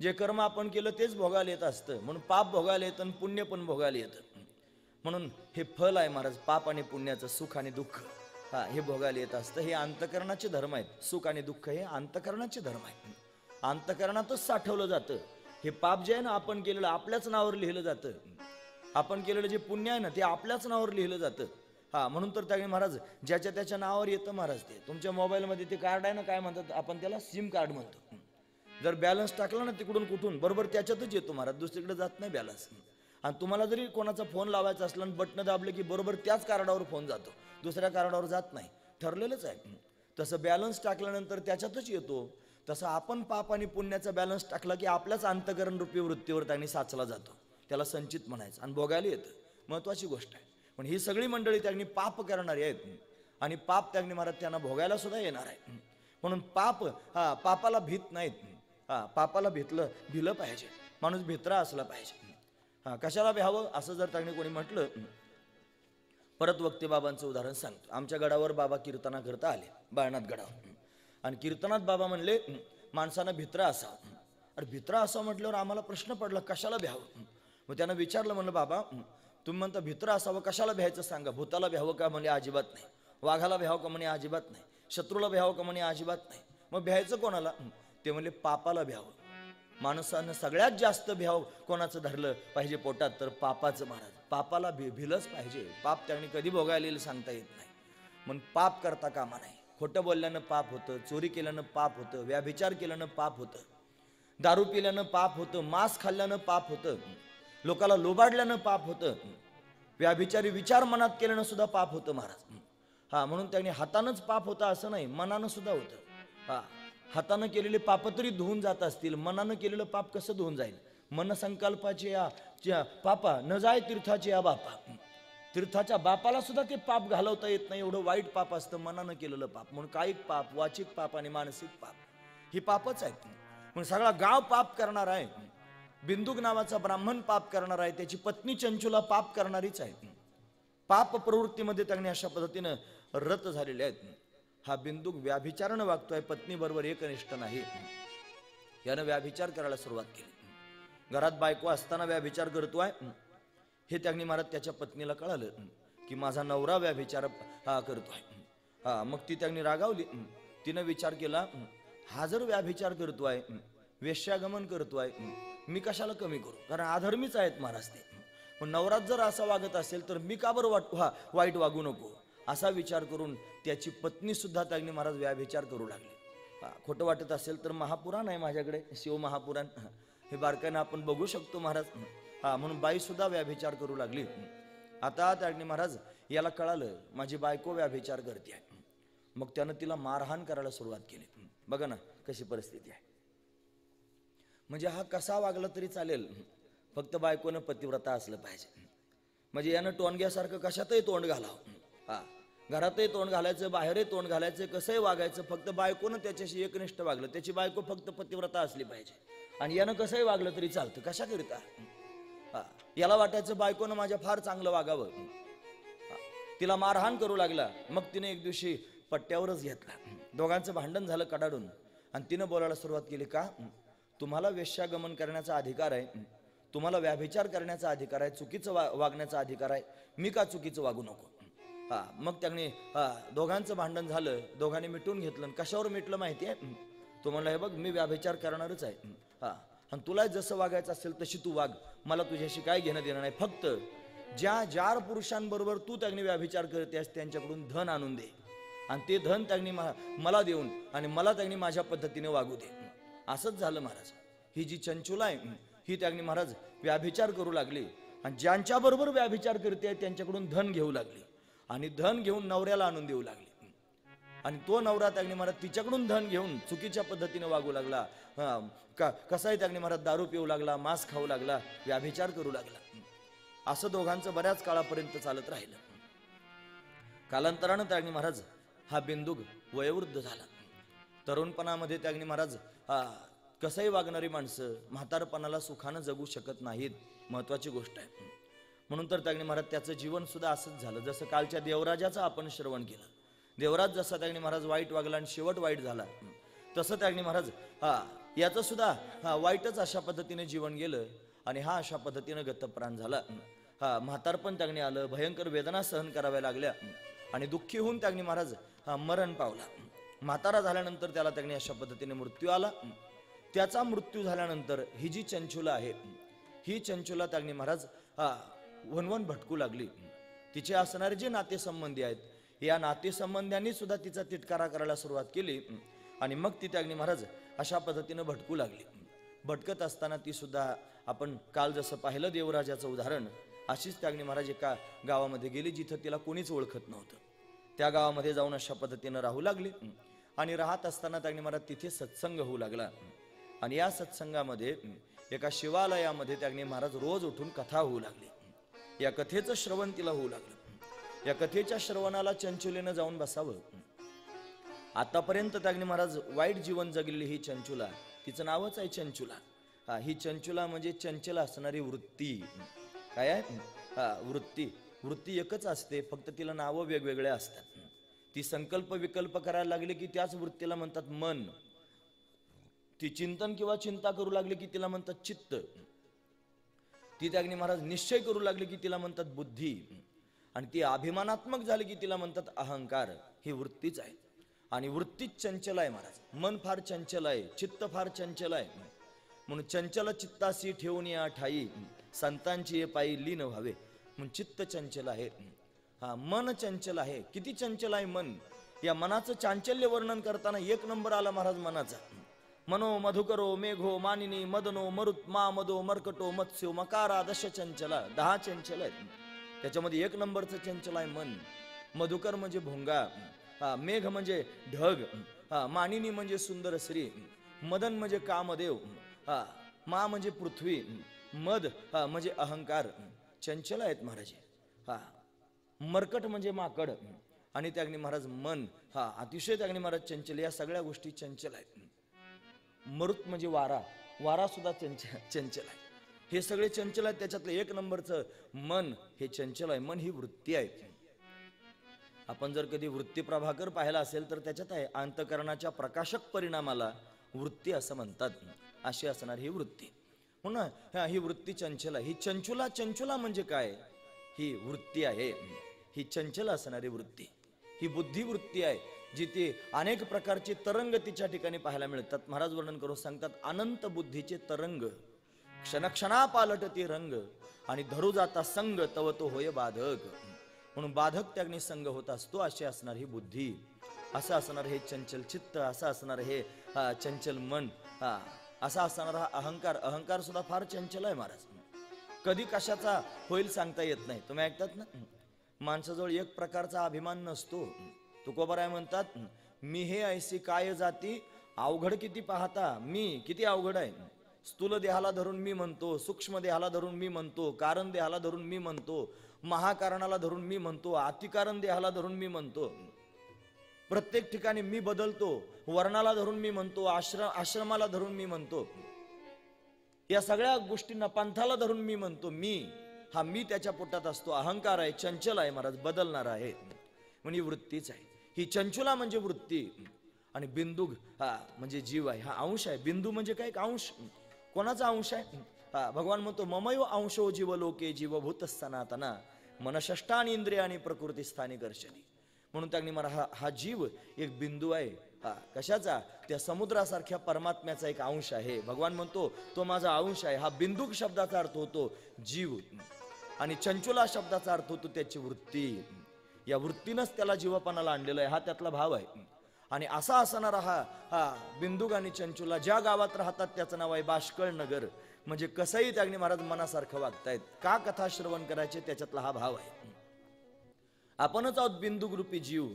जे कर्म आपण केलं तेच भोगायला येत असतं. म्हणून पाप भोगायला येतं आणि पुण्य पण भोगायला येतं. म्हणून हे फल आहे महाराज, पाप आणि पुण्याचं, सुख आणि दुःख हे भोगायला येत असतं. हे अंतकरणाचे धर्म आहेत. सुख आणि दुःख हे अंतकरणाचे धर्म आहेत. अंतकरणातच साठवलं जातं. हे पाप जे आहे ना आपण केलेलं, आपल्याच नावावर लिहिलं जातं. आपण केलेलं जे पुण्य आहे ना ते आपल्याच नावावर लिहिलं जातं. म्हणून तर त्याने महाराज ज्याच्या त्याच्या नावावर येतं महाराज. ते तुमच्या मोबाईलमध्ये ते कार्ड आहे ना, काय म्हणतात आपण त्याला, सिम कार्ड म्हणतो. जर बॅलन्स टाकला ना तिकडून कुठून, बरोबर त्याच्यातच येतो महाराज, दुसरीकडे जात नाही बॅलन्स. आणि तुम्हाला जरी कोणाचा फोन लावायचा असला आणि बटणं दाबले की बरोबर त्याच कार्डावर फोन जातो, दुसऱ्या कार्डावर जात नाही. ठरलेलंच आहे. तसं बॅलन्स टाकल्यानंतर त्याच्यातच येतो. तसं आपण पाप आणि पुण्याचा बॅलन्स टाकला की आपल्याच अंतकरण रूपी वृत्तीवर त्यांनी साचला जातो. त्याला संचित म्हणायचं आणि भोगायला येतं. महत्वाची गोष्ट आहे. पण ही सगळी मंडळी त्यांनी पाप करणारी आहेत, आणि पाप त्यांनी महाराज त्यांना भोगायला सुद्धा येणार आहे. म्हणून पापाला भीत नाहीत. पापाला भिलं पाहिजे. माणूस भित्रा असला पाहिजे. कशाला भ्यावं असं जर त्यांनी कोणी म्हटलं, परत वक्ते बाबांचं उदाहरण सांगतो. आमच्या गडावर बाबा कीर्तना करता आले, बाळनाथ गडावर, आणि कीर्तनात बाबा म्हणले माणसानं भित्रा असावं. अरे भित्रा असावं म्हटल्यावर आम्हाला प्रश्न पडला, कशाला भ्यावं? मग त्यानं विचारलं, म्हणलं बाबा तुम्ही म्हणता भित्र असावं, कशाला भ्यायचं सांगा. भूताला भ्यावं का? म्हणे अजिबात नाही. वाघाला भ्यावं का? म्हणे अजिबात नाही. शत्रूला भ्यावं का? म्हणे अजिबात नाही. मग भ्यायचं कोणाला? ते म्हणले पापाला भ्यावं. माणसानं सगळ्यात जास्त भ्याव कोणाचं धरलं पाहिजे पोटात, तर पापाचं महाराज. पापाला भिलंच पाहिजे. पाप त्यांनी कधी भोगायला येईल सांगता येत नाही. म्हणून पाप करता कामा नाही. खोटं बोलल्यानं पाप होतं, चोरी केल्यानं पाप होतं, व्याभिचार केल्यानं पाप होतं, दारू पिल्यानं पाप होतं, मांस खाल्ल्यानं पाप होतं, लोकाला लोबाडल्यानं पाप होतं, व्याभिचारी विचार मनात केल्यानं सुद्धा पाप होतं महाराज. म्हणून त्यांनी हातानंच पाप होतं असं नाही, मनानं सुद्धा होतं. हातानं केलेले पाप तरी धुवून जात असतील, मनानं केलेलं पाप कसं धुवून जाईल? मन संकल्पाचे या पापा न जाय तीर्थाचे या बापा. तीर्थाच्या बापाला सुद्धा ते पाप घालवता येत नाही, एवढं वाईट पाप असतं मनानं केलेलं पाप. म्हणून कायिक पाप, वाचिक पाप आणि मानसिक पाप ही पापच आहेत. म्हणून सगळा गाव पाप करणार आहे. बिंदुक नावाचा ब्राह्मण पाप करणार आहे, त्याची पत्नी चंचुला पाप करणारीच आहे. पाप प्रवृत्तीमध्ये त्यांनी अशा पद्धतीनं रत झालेले आहेत. हा बिंदुक व्याभिचारानं वागतोय, पत्नीबरोबर एकनिष्ठ नाही. यानं व्याभिचार करायला सुरुवात केली. घरात बायको असताना व्याभिचार करतोय हे त्यांनी महाराज त्याच्या पत्नीला कळालं की माझा नवरा व्याभिचार करतोय. मग ती त्यांनी रागावली. तिनं विचार केला, हा जर व्याभिचार करतोय, वेश्यागमन करतोय, मी कशाला कमी करू? कारण अधर्मीच आहेत महाराज ते. मग नवरात जर असा वागत असेल तर मी का बरं वाईट वागू नको, असा विचार करून त्याची पत्नी सुद्धा त्यांनी महाराज व्याभिचार करू लागली. खोटं वाटत असेल तर महापुराण आहे माझ्याकडे, शिव महापुराण, हे बारकाईनं आपण बघू शकतो महाराज. म्हणून बाई सुद्धा व्याभिचार करू लागली. आता त्यांनी महाराज याला कळालं माझी बायको व्याभिचार करते आहे. मग त्यानं तिला मारहाण करायला सुरुवात केली. बघा ना कशी परिस्थिती आहे. म्हणजे हा कसा वागला तरी चालेल, फक्त बायकोनं पतिव्रता असलं पाहिजे. म्हणजे यानं टोणग्यासारखं कशातही तोंड घालावं. हा, घरातही तोंड घालायचं, बाहेरही तोंड घालायचं, कसंही वागायचं, फक्त बायकोनं त्याच्याशी एकनिष्ठ वागलं, त्याची बायको फक्त पतिव्रता असली पाहिजे. आणि यानं कसंही वागलं तरी चालतं. कशाकरिता? हा, याला वाटायचं बायकोनं माझ्या फार चांगलं वागावं. तिला मारहाण करू लागला. मग तिने एक दिवशी पट्ट्यावरच घेतला. दोघांचं भांडण झालं कडाडून. आणि तिनं बोलायला सुरुवात केली, का तुम्हाला वेश्यागमन करण्याचा अधिकार आहे, तुम्हाला व्याभिचार करण्याचा अधिकार आहे, चुकीचं वागण्याचा अधिकार आहे, मी का चुकीचं वागू नको? हा, मग त्यांनी दोघांचं भांडण झालं. दोघांनी मिटून घेतलं. कशावर मिटलं माहिती आहे? तो म्हणला, हे बघ मी व्याभिचार करणारच आहे. हा, आणि तुला जसं वागायचं असेल तशी तू वाग, मला तुझ्याशी काय घेणं देणं नाही. फक्त ज्या पुरुषांबरोबर तू त्यांनी व्याभिचार करतेस त्यांच्याकडून धन आणून दे, आणि ते धन त्यांनी मला देऊन आणि मला त्यांनी माझ्या पद्धतीने वागू दे. असंच झालं महाराज. ही जी चंचुला आहे ही त्यांनी महाराज व्याभिचार करू लागली, आणि ज्यांच्याबरोबर व्याभिचार करते त्यांच्याकडून धन घेऊ लागली, आणि धन घेऊन नवऱ्याला आणून देऊ लागली. आणि तो नवरा त्यांनी महाराज तिच्याकडून धन घेऊन चुकीच्या पद्धतीने वागू लागला. कसाही त्यांनी महाराज दारू पिऊ लागला, मांस खाऊ लागला, व्याभिचार करू लागला. असं दोघांचं बऱ्याच काळापर्यंत चालत राहिलं. कालांतरानं त्यांनी महाराज हा बिंदुक वयोवृद्ध झाला. तरुणपणामध्ये त्यांनी महाराज कसंही वागणारी माणसं म्हातारपणाला सुखानं जगू शकत नाहीत. महत्वाची गोष्ट आहे. म्हणून तर त्यांनी महाराज त्याचं जीवन सुद्धा असंच झालं. जसं कालच्या देवराजाचं आपण श्रवण केलं. देवराज जसा त्यांनी महाराज वाईट वागला आणि शेवट वाईट झाला, तसं त्यांनी महाराज याचं सुद्धा वाईटच अशा पद्धतीने जीवन गेलं, आणि हा अशा पद्धतीनं गतप्राण झाला. म्हातारपण त्यांनी आलं, भयंकर वेदना सहन कराव्या लागल्या, आणि दुःखी होऊन त्यांनी महाराज मरण पावला. म्हातारा झाल्यानंतर त्याला त्यांनी अशा पद्धतीने मृत्यू आला. त्याचा मृत्यू झाल्यानंतर ही जी चंचुला आहे, ही चंचुला त्यांनी महाराज वनवन भटकू लागली. तिचे असणारे जे नातेसंबंधी आहेत, या नातेसंबंध्यांनी सुद्धा तिचा तिटकारा करायला सुरुवात केली, आणि मग ती त्यांनी महाराज अशा पद्धतीनं भटकू लागली. भटकत असताना ती सुद्धा आपण काल जसं पाहिलं देवराजाचं उदाहरण, अशीच त्यांनी महाराज एका गावामध्ये गेली जिथं तिला कोणीच ओळखत नव्हतं. त्या गावामध्ये जाऊन अशा पद्धतीनं राहू लागली, आणि राहत असताना त्यांनी महाराज तिथे सत्संग होऊ लागला. आणि या सत्संगामध्ये एका शिवालयामध्ये त्यांनी महाराज रोज उठून कथा होऊ लागली. या कथेचं श्रवण तिला होऊ लागलं. या कथेच्या श्रवणाला चंचुलीनं जाऊन बसावं. आतापर्यंत त्यांनी महाराज वाईट जीवन जगलेली ही चंचुला, तिचं नावच आहे चंचुला. ही चंचुला म्हणजे चंचल असणारी वृत्ती. काय आहे? वृत्ती एकच असते, फक्त तिला नावं वेगवेगळे असतात. ती संकल्प विकल्प करायला लागली की त्याच वृत्तीला म्हणतात मन. ती चिंतन किंवा चिंता करू लागली की तिला म्हणतात चित्त. ती त्यांनी महाराज निश्चय करू लागली की तिला म्हणतात बुद्धी. आणि ती अभिमानात्मक झाली की तिला म्हणतात अहंकार. ही वृत्तीच आहे. आणि वृत्तीच चंचल आहे महाराज. मन फार चंचल आहे, चित्त फार चंचल आहे. म्हणून चंचल चित्तासी ठेवून या ठाई, संतांची पायी लीन व्हावे. म्हणून चित्त चंचल आहे. मन चंचल आहे. किती चंचल आहे मन. या मनाचं चांचल्य वर्णन करताना एक नंबर आला महाराज मनाचा. मनो मधुकरो मेघो मानिनी मदनो मरुत मा मदो मर्कटो मत्स्यो मकारा दश चंचला. 10 चंचल आहेत. त्याच्यामध्ये एक नंबरचं चंचल आहे मन. मधुकर म्हणजे भोंगा, मेघ म्हणजे ढग, मानिनी म्हणजे सुंदर श्री, मदन म्हणजे कामदेव, मा म्हणजे पृथ्वी, मद म्हणजे अहंकार. चंचल आहेत महाराज. मर्कट म्हणजे माकड. आणि त्यागनी महाराज मन अतिशय त्यागनी महाराज चंचल. या सगळ्या गोष्टी चंचल आहेत. मरुत म्हणजे वारा, वारा सुद्धा चंचल आहे. हे सगळे चंचल आहेत. त्याच्यातलं एक नंबरचं मन हे चंचल आहे. मन ही वृत्ती आहे. आपण जर कधी वृत्ती प्रभाकर पाहिला असेल तर त्याच्यात आहे अंतकरणाच्या प्रकाशक परिणामाला वृत्ती असं म्हणतात. अशी असणार ही वृत्ती. म्हणून ही वृत्ती चंचल आहे. ही चंचुला म्हणजे काय? ही वृत्ती आहे. ही चंचल असणारी वृत्ती, ही बुद्धिवृत्ती आहे, जी ती अनेक प्रकारचे तरंग तिच्या ठिकाणी पाहायला मिळतात. महाराज वर्णन करून सांगतात, अनंत बुद्धीचे तरंग क्षणक्षणा पालटते रंग, आणि धरू जाता संग तव तो होय बाधक. म्हणून बाधक त्याग्नी संग होत असतो. अशी असणार ही बुद्धी, असं असणार हे चंचल चित्त, असं असणार हे चंचल मन, असा असणार हा अहंकार. अहंकार सुद्धा फार चंचल आहे महाराज. कधी कशाचा होईल सांगता येत नाही. तुम्ही ऐकतात ना, माणसाजवळ एक प्रकारचा अभिमान नसतो. तुकोबाराय म्हणतात, मी हे ऐसी काय जाती, अवघड किती पाहता, मी किती अवघड आहे. स्थूल देहाला धरून मी म्हणतो, सूक्ष्म देहाला धरून मी म्हणतो, कारण देहाला धरून मी म्हणतो, महाकारणाला धरून मी म्हणतो, अतिकारण देहाला धरून मी म्हणतो. प्रत्येक ठिकाणी मी बदलतो. वर्णाला धरून मी म्हणतो, आश्रमाला धरून मी म्हणतो, या सगळ्या गोष्टींना, पंथाला धरून मी म्हणतो. मी त्याच्या पोटात असतो. अहंकार आहे, चंचल आहे महाराज, बदलणार आहे. म्हणजे वृत्तीच आहे ही. चंचुला म्हणजे वृत्ती आणि बिंदू म्हणजे जीव आहे, हा अंश आहे. बिंदू म्हणजे काय? एक अंश. कोणाचा अंश आहे? भगवान म्हणतो ममैव अंशो जीव लोके जीवभूत सनातना मनषष्ठानी इंद्रियानी प्रकृती स्थानी कर्षणी. म्हणून त्यांनी मला हा जीव एक बिंदू आहे. कशाचा? त्या समुद्रासारख्या परमात्म्याचा एक अंश आहे. भगवान म्हणतो तो माझा अंश आहे. हा बिंदू शब्दाचा अर्थ होतो जीव आणि चंचुला शब्दाचा अर्थ होतो त्याची वृत्ती. या वृत्तीनंच त्याला जीवपणाला आणलेलं आहे. हा त्यातला भाव आहे. आणि असा असणारा हा बिंदू आणि चंचुला ज्या गावात राहतात त्याचं नाव आहे बाष्कळ नगर. म्हणजे कसंही त्यागणी महाराज मनासारखं वागतायत. का कथा श्रवण करायचे त्याच्यातला हा भाव आहे. आपणच आहोत बिंदू रूपी जीव.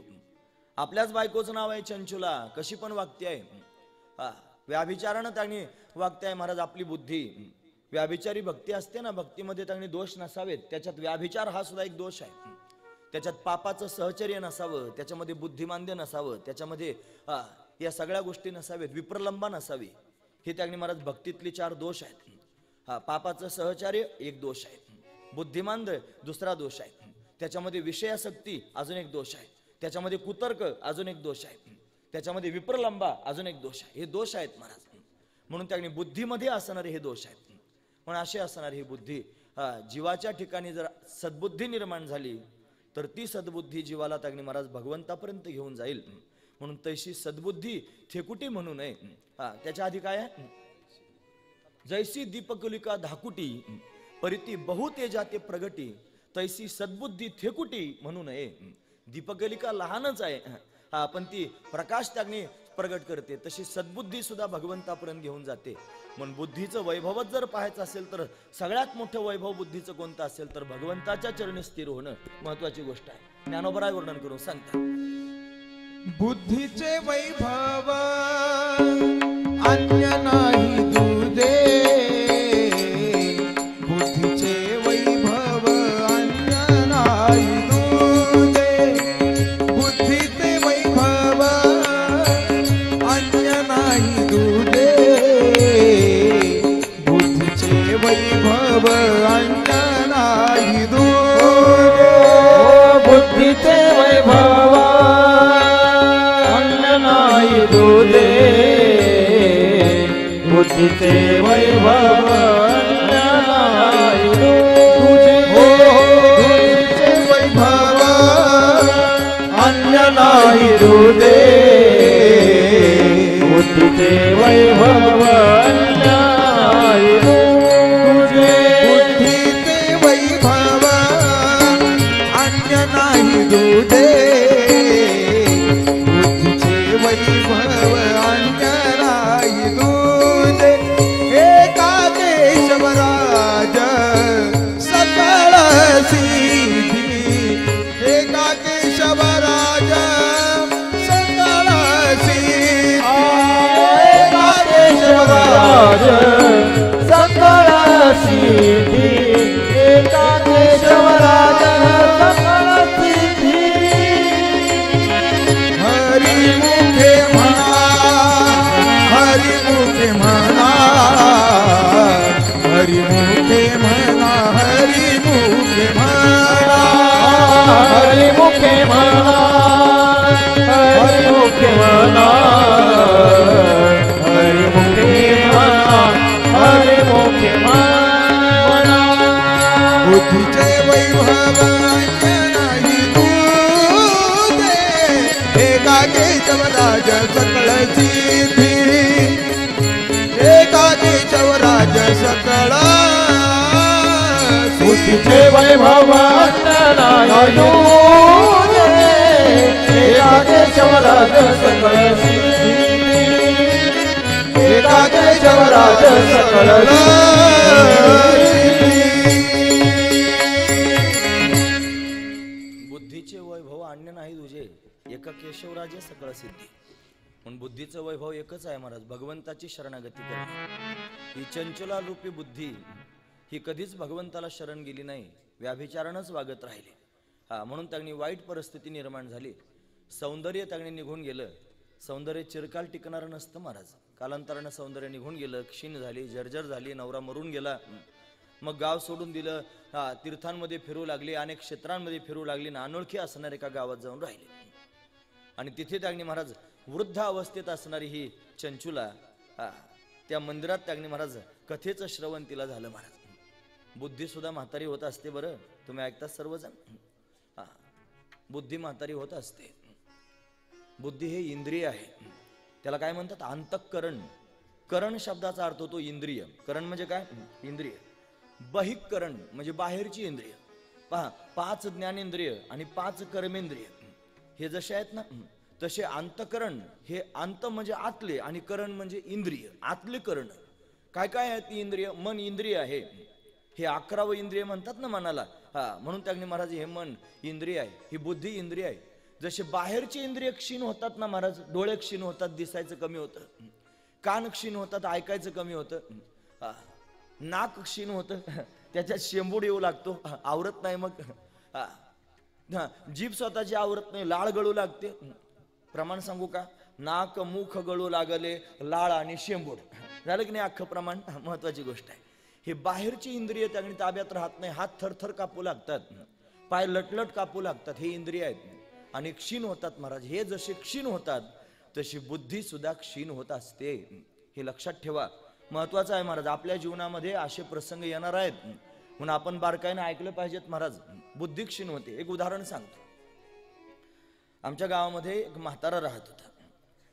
आपल्याच बायकोचं नाव आहे चंचुला. कशी पण वागते आहे. व्याभिचारानं त्यांनी वागते महाराज आपली बुद्धी. व्याभिचारी भक्ती असते ना, भक्तीमध्ये त्यांनी दोष नसावेत. त्याच्यात व्याभिचार हा सुद्धा एक दोष आहे. त्याच्यात पापाचं सहचर्य नसावं, त्याच्यामध्ये बुद्धिमांद्य नसावं, त्याच्यामध्ये या सगळ्या गोष्टी नसावेत, विप्रलंबा नसावी. हे त्यांनी महाराज भक्तीतले 4 दोष आहेत. पापाचं सहचर्य एक दोष आहे, बुद्धिमांद्य दुसरा दोष आहे, त्याच्यामध्ये विषयासक्ती अजून एक दोष आहे, त्याच्यामध्ये कुतर्क अजून एक दोष आहे, त्याच्यामध्ये विप्रलंबा अजून एक दोष आहे. हे दोष आहेत महाराज. म्हणून त्यांनी बुद्धीमध्ये असणारे हे दोष आहेत. पण असे असणारी ही बुद्धी जीवाच्या ठिकाणी जर सद्बुद्धी निर्माण झाली तर ती सद्बुद्धी जीवाला त्यांनी महाराज भगवंतापर्यंत घेऊन जाईल. म्हणून तैशी सद्बुद्धी थेकुटी म्हणू नये. त्याच्या आधी काय आहे? जैसी दीपकुलिका धाकुटी परिती बहु तेजाते प्रगटी तैसी सद्बुद्धी थेकुटी म्हणू नये. दीपकलिका लहानच आहे, पण ती प्रकाश त्याने प्रगट करते. तशी सद्बुद्धी सुद्धा भगवंतापर्यंत घेऊन जाते. म्हणून बुद्धीचं वैभवच जर पाहायचं असेल तर सगळ्यात मोठं वैभव बुद्धीचं कोणतं असेल तर भगवंताच्या चरणी स्थिर होणं महत्वाची गोष्ट आहे. ज्ञानोबराय वर्णन करून सांगतात. बुद्धीचे वैभव अन्य नाही दुजे. बुद्धीचे वैभव अन्य नाही दुजे. बुद्धीचे वैभव अन्य नाही दुजे. बुद्धीचे वैभव अन्य नाही दुजे. बुद्धीचे वैभव अन्य नाही दुजे. बुद्धीचे वैभव अन्य नाही दुजे. बुद्धीचे वैभव अन्य नाही दुजे. बुद्धीचे वैभव अन्य नाही दुजे. बुद्धीचे वैभव अन्य नाही दुजे. बुद्धीचे वैभव अन्य नाही दुजे. एका केशवराज सकळ सिद्धी. एका केशवराज सकळ सिद्धी. एका केशवराज सकळ सिद्धी. एका केशवराज सकळ सिद्धी. हरिमुखे म्हणा. हरिमुखे म्हणा. हरिमुखे म्हणा. हरिमुखे म्हणा. हरिमुखे म्हणा. हरिमुखे म्हणा. हरिमुखे म्हणा. हरिमुखे म्हणा. बुद्धीचे वैभव अन्य नाही दुजे. एका केशवराज सकळ सिद्धी. एका केशवराज सकळ बुद्धीचे वैभव अन्य नाही दुजे. एका केशवराज सकळ सिद्धी. एका केशवराज सकळ बुद्धीचे वैभव अन्य नाही तुझे. एका केशवराजे सकळ सिद्धी. पण बुद्धीचं वैभव एकच आहे महाराज, भगवंताची शरणागती करणे. ही चंचला रूपी बुद्धी ही कधीच भगवंताला शरण गेली नाही, व्याभिचारानंच वागत राहिली. म्हणून त्यांनी वाईट परिस्थिती निर्माण झाली. सौंदर्य त्यांनी निघून गेलं. सौंदर्य चिरकाल टिकणारं नसतं महाराज. कालांतरानं सौंदर्य निघून गेलं, क्षीण झाली, जर्जर झाली, नवरा मरून गेला. मग गाव सोडून दिलं, तीर्थांमध्ये फिरू लागली, अनेक क्षेत्रांमध्ये फिरू लागली, अनोळखी असणारे एका गावात जाऊन राहिले. आणि तिथे त्यांनी महाराज वृद्ध अवस्थेत असणारी ही चंचुला त्या मंदिरात त्यांनी महाराज कथेचं श्रवण तिला झालं. महाराज बुद्धी सुद्धा म्हातारी होत असते. बरं तुम्ही ऐकता सर्वजण, बुद्धी म्हातारी होत असते. बुद्धी हे इंद्रिय आहे, त्याला काय म्हणतात अंतःकरण. करण शब्दाचा अर्थ होतो इंद्रिय. करण म्हणजे काय? इंद्रिय. बहिःकरण म्हणजे बाहेरची इंद्रिय. पहा, 5 ज्ञानेंद्रिय आणि 5 कर्मेंद्रिय हे जसे आहेत ना, तसे अंतःकरण हे अंत म्हणजे आतले आणि करण म्हणजे इंद्रिय, आतले करण. काय काय आहेत ती इंद्रिय? मन इंद्रिय आहे, हे 11वं इंद्रिय म्हणतात ना मनाला. म्हणून त्यांनी महाराज हे मन इंद्रिय आहे, ही बुद्धी इंद्रिय आहे. जसे बाहेरचे इंद्रिय क्षीण होतात ना महाराज, डोळे क्षीण होतात, दिसायचं कमी होतं, कान क्षीण होतात, ऐकायचं कमी होतं, नाक क्षीण होतं, त्याच्यात शेंबूड येऊ लागतो, आवरत नाही. मग जीभ स्वतःची आवरत नाही, लाळ गळू लागते. प्रमाण सांगू का? नाक मुख गळू लागले, लाळ आणि शेंबूड झालं की नाही अख्खं प्रमाण. महत्वाची गोष्ट आहे. हे बाहेरची इंद्रिय त्यांनी ताब्यात राहत नाही. हात थरथर कापू लागतात, पाय लटलट कापू लागतात. हे इंद्रिय आहेत आणि क्षीण होतात महाराज. हे जसे क्षीण होतात तशी बुद्धी सुद्धा क्षीण होत असते, हे लक्षात ठेवा. महत्वाचं आहे महाराज. आपल्या जीवनामध्ये असे प्रसंग येणार आहेत म्हणून आपण बारकाईने ऐकलं पाहिजेत महाराज. बुद्धी क्षीण होते. एक उदाहरण सांगतो. आमच्या गावामध्ये एक म्हातारा राहत होता.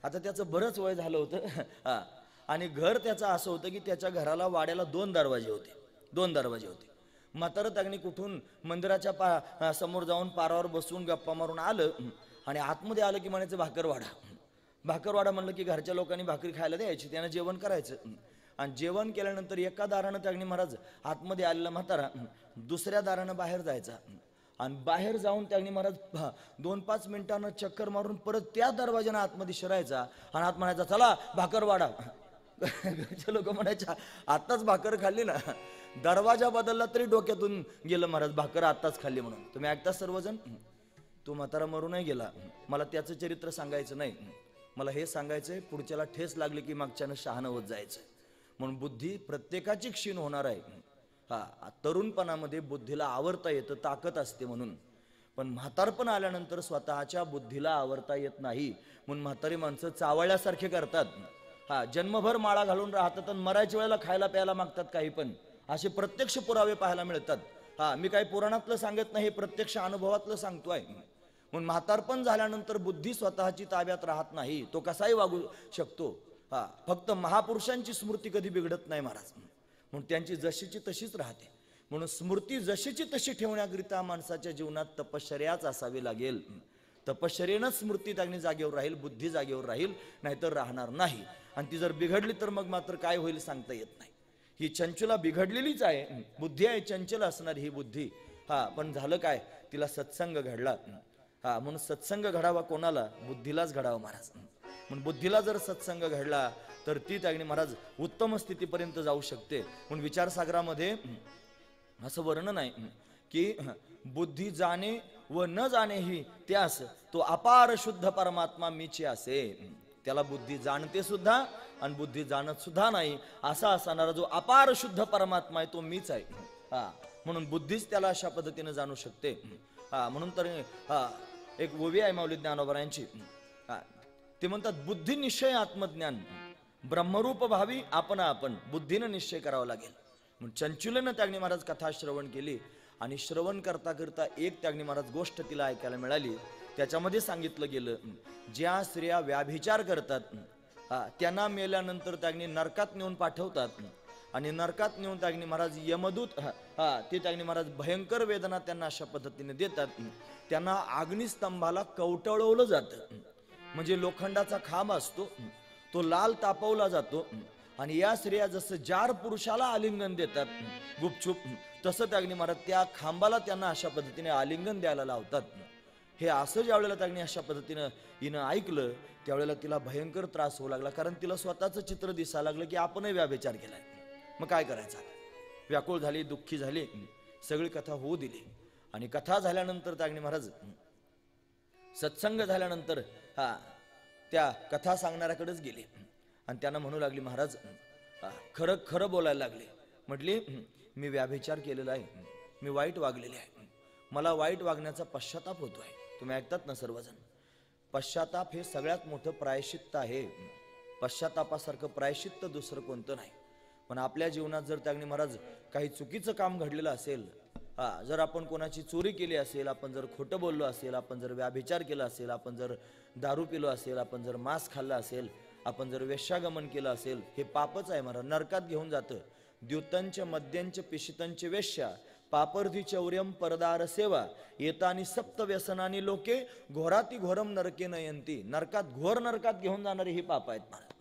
आता त्याचं बरंच वय झालं होतं आणि घर त्याचं असं होतं की त्याच्या घराला वाड्याला 2 दरवाजे होते. 2 दरवाजे होते. म्हातारं त्यांनी कुठून मंदिराच्या समोर जाऊन पारावर बसून गप्पा मारून आलं आणि आतमध्ये आलं की म्हणायचं भाकरवाडा. भाकरवाडा म्हणलं की घरच्या लोकांनी भाकरी खायला द्यायची, त्यानं जेवण करायचं. आणि जेवण केल्यानंतर एका दारानं त्यांनी महाराज आतमध्ये आलेला म्हातारा दुसऱ्या दारानं बाहेर जायचा आणि बाहेर जाऊन त्यांनी महाराज 2-5 मिनिटांना चक्कर मारून परत त्या दरवाजानं आतमध्ये शिरायचा आणि आत म्हणायचा चला भाकरवाडा. घरचे लोक म्हणायच्या आत्ताच भाकर खाल्ली ना. दरवाजा बदलला तरी डोक्यातून गेलं महाराज भाकर आत्ताच खाल्ली म्हणून. तुम्ही ऐकता सर्वजण. तो म्हातारा मरू नाही गेला. मला त्याचं चरित्र सांगायचं नाही, मला हे सांगायचंय पुढच्याला ठेस लागली की मागच्यानं शहाणं होत जायचं. म्हणून बुद्धी प्रत्येकाची क्षीण होणार आहे. तरुणपणामध्ये बुद्धीला आवरता येतं, ताकद असते म्हणून. पण म्हातारपण आल्यानंतर स्वतःच्या बुद्धीला आवरता येत नाही म्हणून म्हातारी माणसं चावळल्यासारखे करतात. जन्मभर माळा घालून राहतात आणि मरायच्या वेळेला खायला प्यायला मागतात काही पण. असे प्रत्यक्ष पुरावे पाहायला मिळतात. मी काही पुराणातलं सांगत नाही, प्रत्यक्ष अनुभवातलं सांगतोय. म्हणून म्हातारपण झाल्यानंतर बुद्धी स्वतःची ताब्यात राहत नाही. तो कसाही वागू शकतो. फक्त महापुरुषांची स्मृती कधी बिघडत नाही महाराज. म्हणून त्यांची जशीची तशीच राहते. म्हणून स्मृती जशीची तशी ठेवण्याकरिता माणसाच्या जीवनात तपश्चर्याच असावी लागेल. तपश्चर्येनंच स्मृती त्यांनी जागेवर राहील, बुद्धी जागेवर राहील, नाहीतर राहणार नाही. आणि ती जर बिघडली तर मग मात्र काय होईल सांगता येत नाही. ही चंचला बिघडलेलीच आहे. बुद्धी आहे चंचल असणारी ही बुद्धी. पण झालं काय, तिला सत्संग घडला. म्हणून सत्संग घडावा कोणाला? बुद्धीलाच घडावा महाराज. म्हणून बुद्धीला जर सत्संग घडला तर ती त्यांनी महाराज उत्तम स्थितीपर्यंत जाऊ शकते. म्हणून विचारसागरामध्ये असं वर्णन आहे की बुद्धी जाणे व न जाणे ही त्यास तो अपार शुद्ध परमात्मा मीची असे. त्याला बुद्धी जाणते सुद्धा आणि बुद्धी जाणत सुद्धा नाही असा असणारा जो अपार शुद्ध परमात्मा आहे तो मीच आहे. म्हणून बुद्धीच त्याला अशा पद्धतीने जाणू शकते. म्हणून तर एक ओवी आहे माऊली ज्ञानोबरायांची. ते म्हणतात बुद्धी निश्चय आत्मज्ञान ब्रह्मरूप भावी आपण बुद्धीनं निश्चय करावा लागेल. म्हणून चंचुलेनं त्यांनी महाराज कथा श्रवण केली आणि श्रवण करता करता एक त्यांनी महाराज गोष्ट तिला ऐकायला मिळाली. त्याच्यामध्ये सांगितलं गेलं ज्या स्त्रिया व्याभिचार करतात त्यांना मेल्यानंतर त्यांनी नरकात नेऊन पाठवतात आणि नरकात नेऊन त्यांनी महाराज यमदूत ते त्यांनी महाराज भयंकर वेदना त्यांना अशा पद्धतीने देतात. त्यांना अग्निस्तंभाला कवटळवलं जातं. म्हणजे लोखंडाचा खांब असतो तो लाल तापवला जातो आणि या स्त्रिया जसं जार पुरुषाला आलिंगन देतात गुपचूप तसं त्यांनी महाराज त्या खांबाला त्यांना अशा पद्धतीने आलिंगन द्यायला लावतात. हे असं ज्या वेळेला त्यांनी अशा पद्धतीनं हिनं ऐकलं त्यावेळेला तिला भयंकर त्रास होऊ लागला, कारण तिला स्वतःचं चित्र दिसायला लागलं की आपणही व्याभिचार केलाय. मग काय करायचं? व्याकुळ झाली, दुःखी झाली, सगळी कथा होऊ दिली. आणि कथा झाल्यानंतर त्यांनी महाराज सत्संग झाल्यानंतर त्या कथा सांगणाऱ्याकडेच गेले आणि त्यांना म्हणू लागली, महाराज खरं खरं बोलायला लागले. म्हटली, मी व्याभिचार केलेला आहे, मी वाईट वागलेले आहे, मला वाईट वागण्याचा पश्चाताप होतोय. तुम्ही ऐकतात ना सर्वजण, पश्चाताप हे सगळ्यात मोठं प्रायश्चित्त आहे. पश्चातापासारखं प्रायश्चित्त दुसरं कोणतं नाही. पण आपल्या जीवनात जर त्यांनी महाराज काही चुकीचं काम घडलेलं असेल, जर आपण कोणाची चोरी केली असेल, आपण जर खोटं बोललो असेल, आपण जर व्याभिचार केला असेल, आपण जर दारू पिलो असेल, आपण जर मांस खाल्लं असेल, आपण जर वेश्यागमन केलं असेल, हे पापच आहे महाराज, नरकात घेऊन जातं. द्युतंच मद्यंच पिशितंच वेश्या पापर्धी चौर्यम परदार सेवा येतानी सप्त व्यसनानी लोके घोराती घोरम नरके नयंती. नरकात घोर नरकात घेऊन जाणारे ही पाप आहेत महाराज.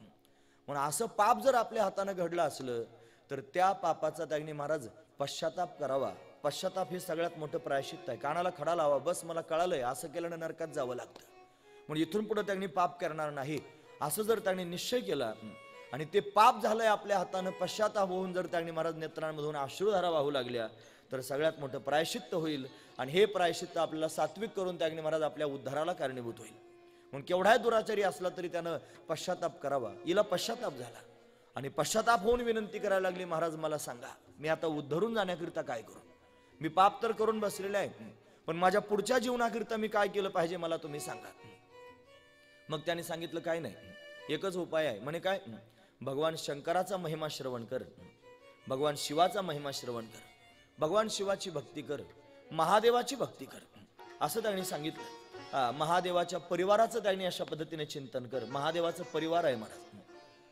म्हणून असं पाप जर आपल्या हातानं घडलं असलं तर त्या पापाचा त्यांनी महाराज पश्चाताप करावा. पश्चाताप हे सगळ्यात मोठं प्रायश्चित्त आहे. कानाला खडा लावा, बस मला कळालंय असं केल्यानं नरकात जावं लागतं. म्हणून इथून पुढे त्यांनी पाप करणार नाही असं जर त्यांनी निश्चय केला आणि ते पाप झालंय आपल्या हातानं, पश्चाताप होऊन जर त्यांनी महाराज नेत्रांमधून अश्रुधारा वाहू लागल्या तर सगळ्यात मोठं प्रायश्चित्त होईल. आणि हे प्रायश्चित्त आपल्याला सात्विक करून त्यांनी महाराज आपल्या उद्धाराला कारणीभूत होईल. म्हणून केवढाही दुराचारी असला तरी त्यानं पश्चाताप करावा. हिला पश्चाताप झाला आणि पश्चाताप होऊन विनंती करायला लागली, महाराज मला सांगा, मी आता उद्धरून जाण्याकरिता काय करू? मी पाप तर करून बसलेले आहे, पण माझ्या पुढच्या जीवनाकरिता मी काय केलं पाहिजे मला तुम्ही सांगा. मग त्याने सांगितलं, काय नाही, एकच उपाय आहे. म्हणे काय? भगवान शंकराचा महिमा श्रवण कर, भगवान शिवाचा महिमा श्रवण कर, भगवान शिवाची भक्ती कर, महादेवाची भक्ती कर, असं त्यांनी सांगितलं. महादेवाच्या परिवाराचं त्यांनी अशा पद्धतीने चिंतन कर. महादेवाचा परिवार आहे महाराज.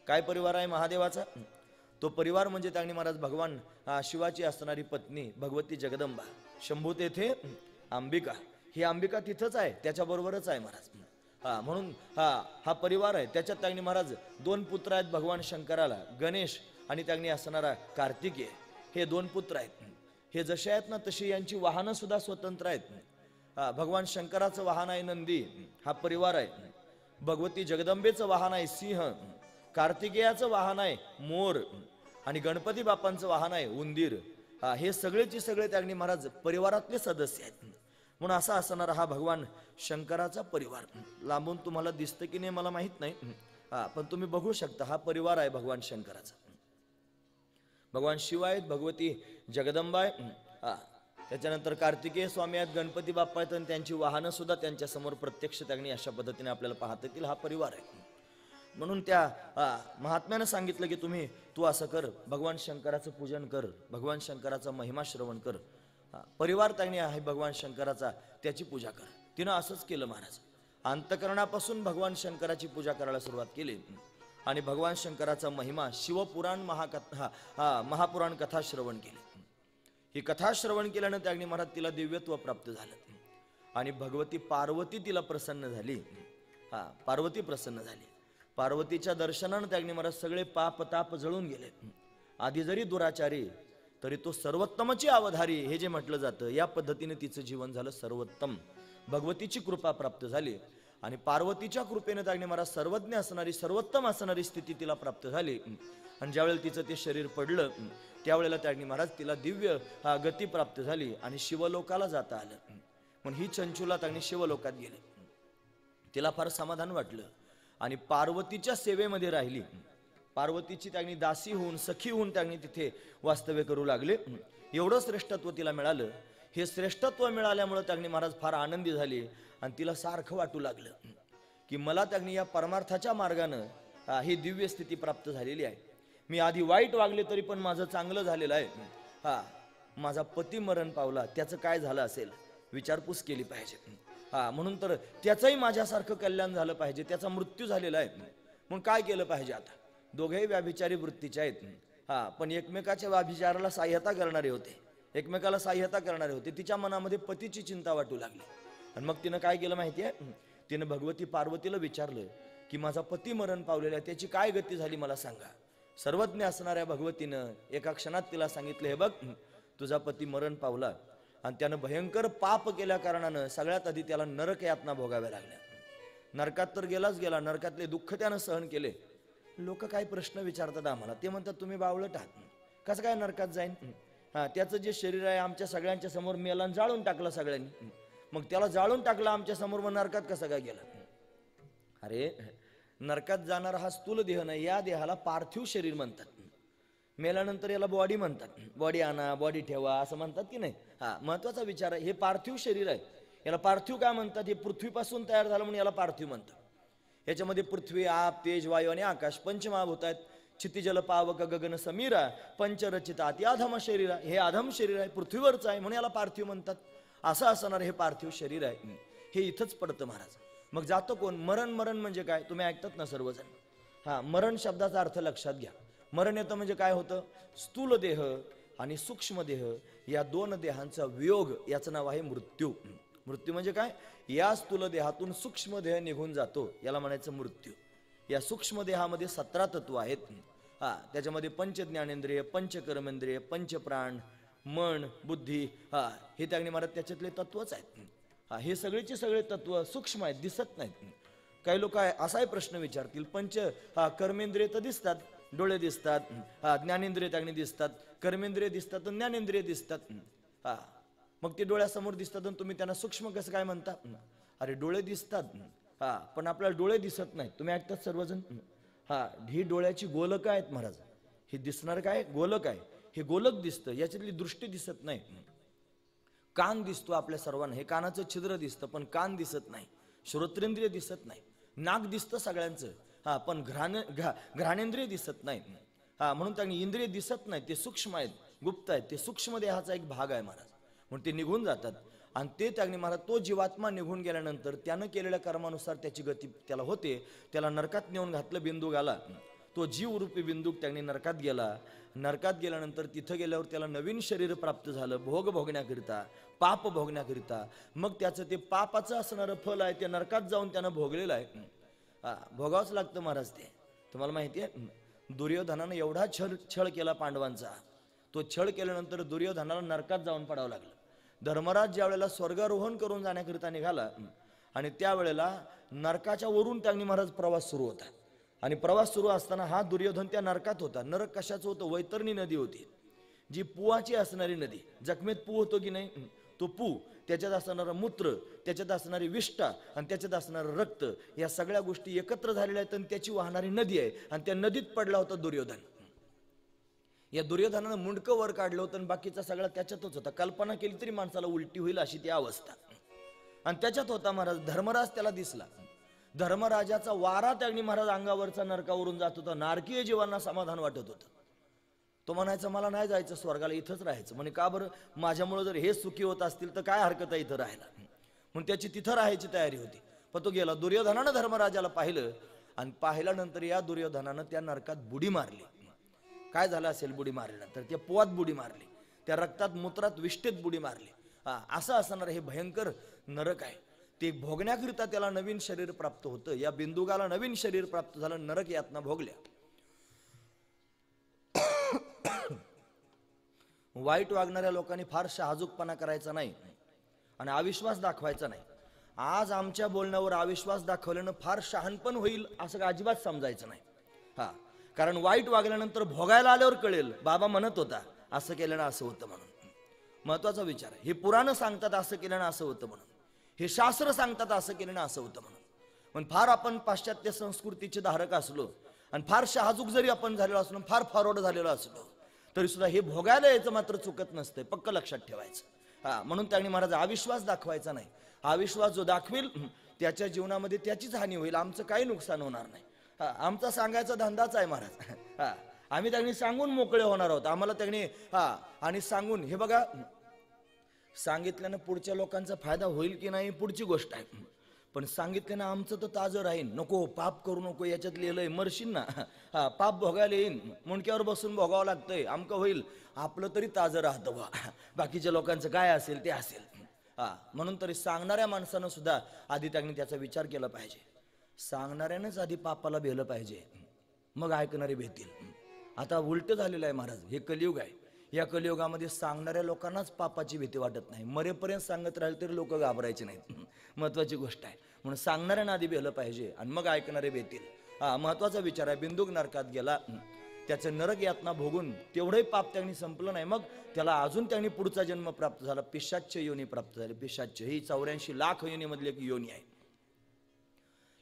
काय परिवार आहे महादेवाचा? तो परिवार म्हणजे त्यांनी महाराज भगवान शिवाची असणारी पत्नी भगवती जगदंबा, शंभू तेथे अंबिका, ही अंबिका तिथंच आहे, त्याच्याबरोबरच आहे महाराज. म्हणून हा परिवार आहे. त्याच्यात त्यांनी महाराज 2 पुत्र आहेत भगवान शंकराला, गणेश आणि त्यांनी असणारा कार्तिकेय. हे 2 पुत्र आहेत. हे जसे आहेत ना तशी यांची वाहनं सुद्धा स्वतंत्र आहेत. भगवान शंकराचं वाहन आहे नंदी, हा परिवार आहे. भगवती जगदंबेचं वाहन आहे सिंह, कार्तिकेयाचं वाहन आहे मोर आणि गणपती बाप्पांचं वाहन आहे उंदीर. हे सगळेचे सगळे त्यांनी महाराज परिवारातले सदस्य आहेत. म्हणून असा असणारा हा भगवान शंकराचा परिवार. लांबून तुम्हाला दिसतं की नाही मला माहित नाही, पण तुम्ही बघू शकता हा परिवार आहे भगवान शंकराचा. भगवान शिव आहेत, भगवती जगदंबा आहे, त्याच्यानंतर कार्तिकेय स्वामी आहेत, गणपती बाप्पा आहेत आणि त्यांची वाहनं सुद्धा त्यांच्या समोर प्रत्यक्ष त्यांनी अशा पद्धतीने आपल्याला पाहता येतील. हा परिवार आहे. म्हणून त्या महात्म्यानं सांगितलं की तू असं कर, भगवान शंकराचं पूजन कर, भगवान शंकराचा महिमा श्रवण कर. परिवार त्यांनी आहे भगवान शंकराचा, त्याची पूजा कर. तिनं असंच केलं महाराज. अंतकरणापासून भगवान शंकराची पूजा करायला सुरुवात केली आणि भगवान शंकराचा महिमा शिवपुराण महापुराण कथा श्रवण केली. ही कथा श्रवण केल्यानं त्यांनी महाराज तिला दिव्यत्व प्राप्त झालं आणि भगवती पार्वती तिला प्रसन्न झाली. पार्वती प्रसन्न झाली. पार्वतीच्या दर्शनानं त्यांनी महाराज सगळे पाप ताप जळून गेले. आधी जरी दुराचारी तरी तो सर्वोत्तमची अवधारी हे जे म्हटलं जातं, या पद्धतीने तिचं जीवन झालं सर्वोत्तम. भगवतीची कृपा प्राप्त झाली आणि पार्वतीच्या कृपेने त्यांनी महाराज सर्वज्ञ असणारी सर्वोत्तम असणारी स्थिती तिला प्राप्त झाली. आणि ज्यावेळेला तिचं ते शरीर पडलं त्यावेळेला त्यांनी महाराज तिला दिव्य गती प्राप्त झाली आणि शिवलोकाला जाता आलं. म्हणून ही चंचुला त्यांनी शिवलोकात गेले. तिला फार समाधान वाटलं आणि पार्वतीच्या सेवेमध्ये राहिली. पार्वतीची त्यांनी दासी होऊन सखी होऊन त्यांनी तिथे वास्तव्य करू लागले. एवढं श्रेष्ठत्व तिला मिळालं. हे श्रेष्ठत्व मिळाल्यामुळे त्यांनी महाराज फार आनंदी झाली आणि तिला सारखं वाटू लागलं की मला त्यांनी या परमार्थाच्या मार्गानं ही दिव्य स्थिती प्राप्त झालेली आहे. मी आधी वाईट वागले तरी पण माझं चांगलं झालेलं आहे. माझा पती मरण पावला, त्याचं काय झालं असेल विचारपूस केली पाहिजे. म्हणून तर त्याचंही माझ्यासारखं कल्याण झालं पाहिजे. त्याचा मृत्यू झालेला आहे. मग काय केलं पाहिजे? आता दोघेही व्याभिचारी वृत्तीचे आहेत, पण एकमेकाच्या व्याभिचाराला सहाय्यता करणारे होते, एकमेकाला सहाय्यता करणारे होते. तिच्या मनामध्ये पतीची चिंता वाटू लागली आणि मग तिनं काय केलं माहितीये? तिनं भगवती पार्वतीला विचारलं की माझा पती मरण पावलेला आहे, त्याची काय गती झाली मला सांगा. सर्वज्ञ असणाऱ्या भगवतीनं एका क्षणात तिला सांगितलं, हे बघ तुझा पती मरण पावला आणि त्यानं भयंकर पाप केल्या कारणानं सगळ्यात आधी त्याला नरक यातना भोगाव्या लागल्या. नरकात तर गेलाच गेला, नरकातले दुःख त्यानं सहन केले. लोक काही प्रश्न विचारतात आम्हाला, ते म्हणतात तुम्ही बावळट आहात, कसं काय नरकात जाईन? त्याचं जे शरीर आहे आमच्या सगळ्यांच्या समोर मेला जाळून टाकलं सगळ्यांनी, मग त्याला जाळून टाकलं आमच्या समोर, मग नरकात कसं काय गेला? अरे नरकात जाणारा हा स्थूल देह नाही, या देहाला पार्थिव शरीर म्हणतात. मेल्यानंतर याला बॉडी म्हणतात, बॉडी आणा बॉडी ठेवा असं म्हणतात की नाही. महत्वाचा विचार आहे, हे पार्थिव शरीर आहे, याला पार्थिव काय म्हणतात? हे पृथ्वीपासून तयार झालं म्हणून याला पार्थिव म्हणतात. याच्यामध्ये पृथ्वी, आप, तेज, वायू आणि आकाश पंचमहाभूत आहेत. क्षितिजल पावक गगन समीरा पंचरचित अधम शरीर, हे अधम शरीर आहे, पृथ्वीवरचं आहे म्हणून याला पार्थिव म्हणतात. असं असणार हे पार्थिव शरीर आहे. हे इथंच पडतं महाराज. मग जातं कोण? मरण. मरण म्हणजे काय? तुम्ही ऐकतात ना सर्वजण. मरण शब्दाचा अर्थ लक्षात घ्या. मरण येतं म्हणजे काय होतं? स्थूल देह आणि सूक्ष्म देह या दोन देहांचा वियोग, याचं नाव आहे मृत्यू. मृत्यू म्हणजे काय? या स्थूल देहातून सूक्ष्म देह निघून जातो, याला म्हणायचं मृत्यू. या सूक्ष्म देहामध्ये 17 तत्व आहेत. त्याच्यामध्ये पंच ज्ञानेंद्रिय, पंच कर्मेंद्रिय, पंच प्राण, मन, बुद्धी, हे त्याने मला त्याच्यातले तत्वच आहेत. हे सगळेचे सगळे तत्व सूक्ष्म आहेत, दिसत नाहीत. काही लोक असाही प्रश्न विचारतील, पंच कर्मेंद्रिय तर दिसतात, डोळे दिसतात, ज्ञानेंद्रिय त्याने दिसतात, कर्मेंद्रिय दिसतात, ज्ञानेंद्रिय दिसतात. मग ते डोळ्यासमोर दिसतात आणि तुम्ही त्यांना सूक्ष्म कसं काय म्हणता? अरे डोळे दिसतात, पण आपल्याला डोळे दिसत नाहीत. तुम्ही ऐकतात सर्वजण. ही डोळ्याची गोलक आहेत महाराज. हे दिसणार काय? गोलक आहे. हे गोलक दिसतं, याच्यातली दृष्टी दिसत नाही. कान दिसतो आपल्या सर्वांना, हे कानाचं छिद्र दिसतं पण कान दिसत नाही. श्रोत्रेंद्रिय दिसत नाही. नाक दिसतं सगळ्यांचं, पण घ्राणेंद्रिय दिसत नाही. म्हणून त्यांनी इंद्रिय दिसत नाही, ते सूक्ष्म आहेत, गुप्त आहेत. ते सूक्ष्म देहाचा एक भाग आहे महाराज, म्हणून ते निघून जातात. आणि ते त्यांनी महाराज, तो जीवात्मा निघून गेल्यानंतर त्यानं केलेल्या कर्मानुसार त्याची गती त्याला होते. त्याला नरकात नेऊन घातलं, बिंदुगाला. तो जीव रूपी बिंदू त्यांनी नरकात गेला. नरकात गेल्यानंतर तिथं गेल्यावर त्याला नवीन शरीर प्राप्त झालं, भोग भोगण्याकरिता, पाप भोगण्याकरिता. मग त्याचं ते पापाचं असणारं फल आहे ते नरकात जाऊन त्यानं भोगलेलं आहे. भोगावंच लागतं महाराज. ते तुम्हाला माहिती आहे, दुर्योधनानं एवढा छळ केला पांडवांचा. तो छळ केल्यानंतर दुर्योधनाला नरकात जाऊन पडावं लागलं. धर्मराज ज्या वेळेला स्वर्गारोहण करून जाण्याकरिता निघाला, आणि त्यावेळेला नरकाच्या वरून त्यांनी महाराज प्रवास सुरू होता. आणि प्रवास सुरू असताना हा दुर्योधन त्या नरकात होता. नरक कशाचं होतं? वैतरणी नदी होती, जी पुवाची असणारी नदी. जखमेत पू होतो की नाही, तो पू, त्याच्यात असणारं मूत्र, त्याच्यात असणारी विष्ठा आणि त्याच्यात असणारं रक्त, या सगळ्या गोष्टी एकत्र झालेल्या आहेत आणि त्याची वाहणारी नदी आहे. आणि त्या नदीत पडला होता दुर्योधन. या दुर्योधनानं मुंडकं वर काढलं होतं आणि बाकीचा सगळा त्याच्यातच होता. कल्पना केली तरी माणसाला उलटी होईल अशी ती अवस्था. आणि त्याच्यात होता महाराज. धर्मराज त्याला दिसला. धर्मराजाचा वारा त्यांनी महाराज अंगावरचा नरकावरून जात होता. नारकीय जीवांना समाधान वाटत होतं. तो म्हणायचा मला नाही जायचं स्वर्गाला, इथंच राहायचं. म्हणे का बरं? माझ्यामुळे जर हे सुखी होत असतील तर काय हरकत आहे इथं राहायला. म्हणून त्याची तिथं राहायची तयारी होती. पण तो गेला. दुर्योधनानं धर्मराजाला पाहिलं आणि पाहिल्यानंतर या दुर्योधनानं त्या नरकात बुडी मारली. काय झालं असेल बुडी मारल्यानंतर? त्या पोवात बुडी मारली, त्या रक्तात मूत्रात विष्ठेत बुडी मारली. असं असणार हे भयंकर नरक आहे. ते भोगण्याकरिता त्याला नवीन शरीर प्राप्त होतं. या बिंदुगाला नवीन शरीर प्राप्त झालं, नरक यातना भोगल्या. वाईट वागणाऱ्या लोकांनी फार शहाजूकपणा करायचा नाही आणि अविश्वास दाखवायचा नाही. आज आमच्या बोलण्यावर अविश्वास दाखवल्यानं फार शहाणपण होईल असं अजिबात समजायचं नाही. कारण वाईट वागल्यानंतर भोगायला आल्यावर कळेल बाबा म्हणत होता असं केल्यानं असं होतं म्हणून. महत्वाचा विचार आहे. हे पुराण सांगतात असं केल्यानं असं होतं म्हणून, हे शास्त्र सांगतात असं केल्यानं असं होतं म्हणून. पण फार आपण पाश्चात्य संस्कृतीचे धारक असलो आणि फार शहाजूक जरी आपण झालेलो असलो, फार फॉरवर्ड झालेलो असलो, तरी सुद्धा हे भोगायला यायचं मात्र चुकत नसतंय, पक्क लक्षात ठेवायचं. म्हणून त्यांनी महाराज अविश्वास दाखवायचा नाही. अविश्वास जो दाखवेल त्याच्या जीवनामध्ये त्याचीच हानी होईल, आमचं काही नुकसान होणार नाही. आमचा सांगायचा धंदाच आहे महाराज. आम्ही त्यांनी सांगून मोकळे होणार आहोत. आम्हाला त्यांनी आणि सांगून, हे बघा, सांगितल्यानं पुढच्या लोकांचा फायदा होईल की नाही पुढची गोष्ट आहे, पण सांगितल्यानं आमचं तर ताजं राहील. नको पाप करू नको, याच्यात लिहिलंय मरशील ना, पाप भोगायला येईन, मुंडक्यावर बसून भोगावं लागतंय, आमकं होईल, आपलं तरी ताजं राहतं बा, बाकीच्या लोकांचं काय असेल ते असेल. म्हणून तरी सांगणाऱ्या माणसानं सुद्धा आधी त्यांनी त्याचा विचार केला पाहिजे. सांगणाऱ्यानंच आधी पापाला भेलं पाहिजे, मग ऐकणारे भेतील. आता उलट झालेलं आहे महाराज. हे कलियुग आहे. या कलियुगामध्ये सांगणाऱ्या लोकांनाच पापाची भीती वाटत नाही. मरेपर्यंत सांगत राहील तरी लोक घाबरायचे नाहीत. महत्वाची गोष्ट आहे. म्हणून सांगणाऱ्यांना आधी भेलं पाहिजे आणि मग ऐकणारे भेतील. हा महत्वाचा विचार आहे. बिंदुक नरकात गेला, त्याचं नरक यातना भोगून तेवढंही पाप त्यांनी संपलं नाही. मग त्याला अजून त्यांनी पुढचा जन्म प्राप्त झाला. पिशाच्य योनी प्राप्त झाली. पिशाच्य ही 84 लाख योनीमधली एक योनी आहे.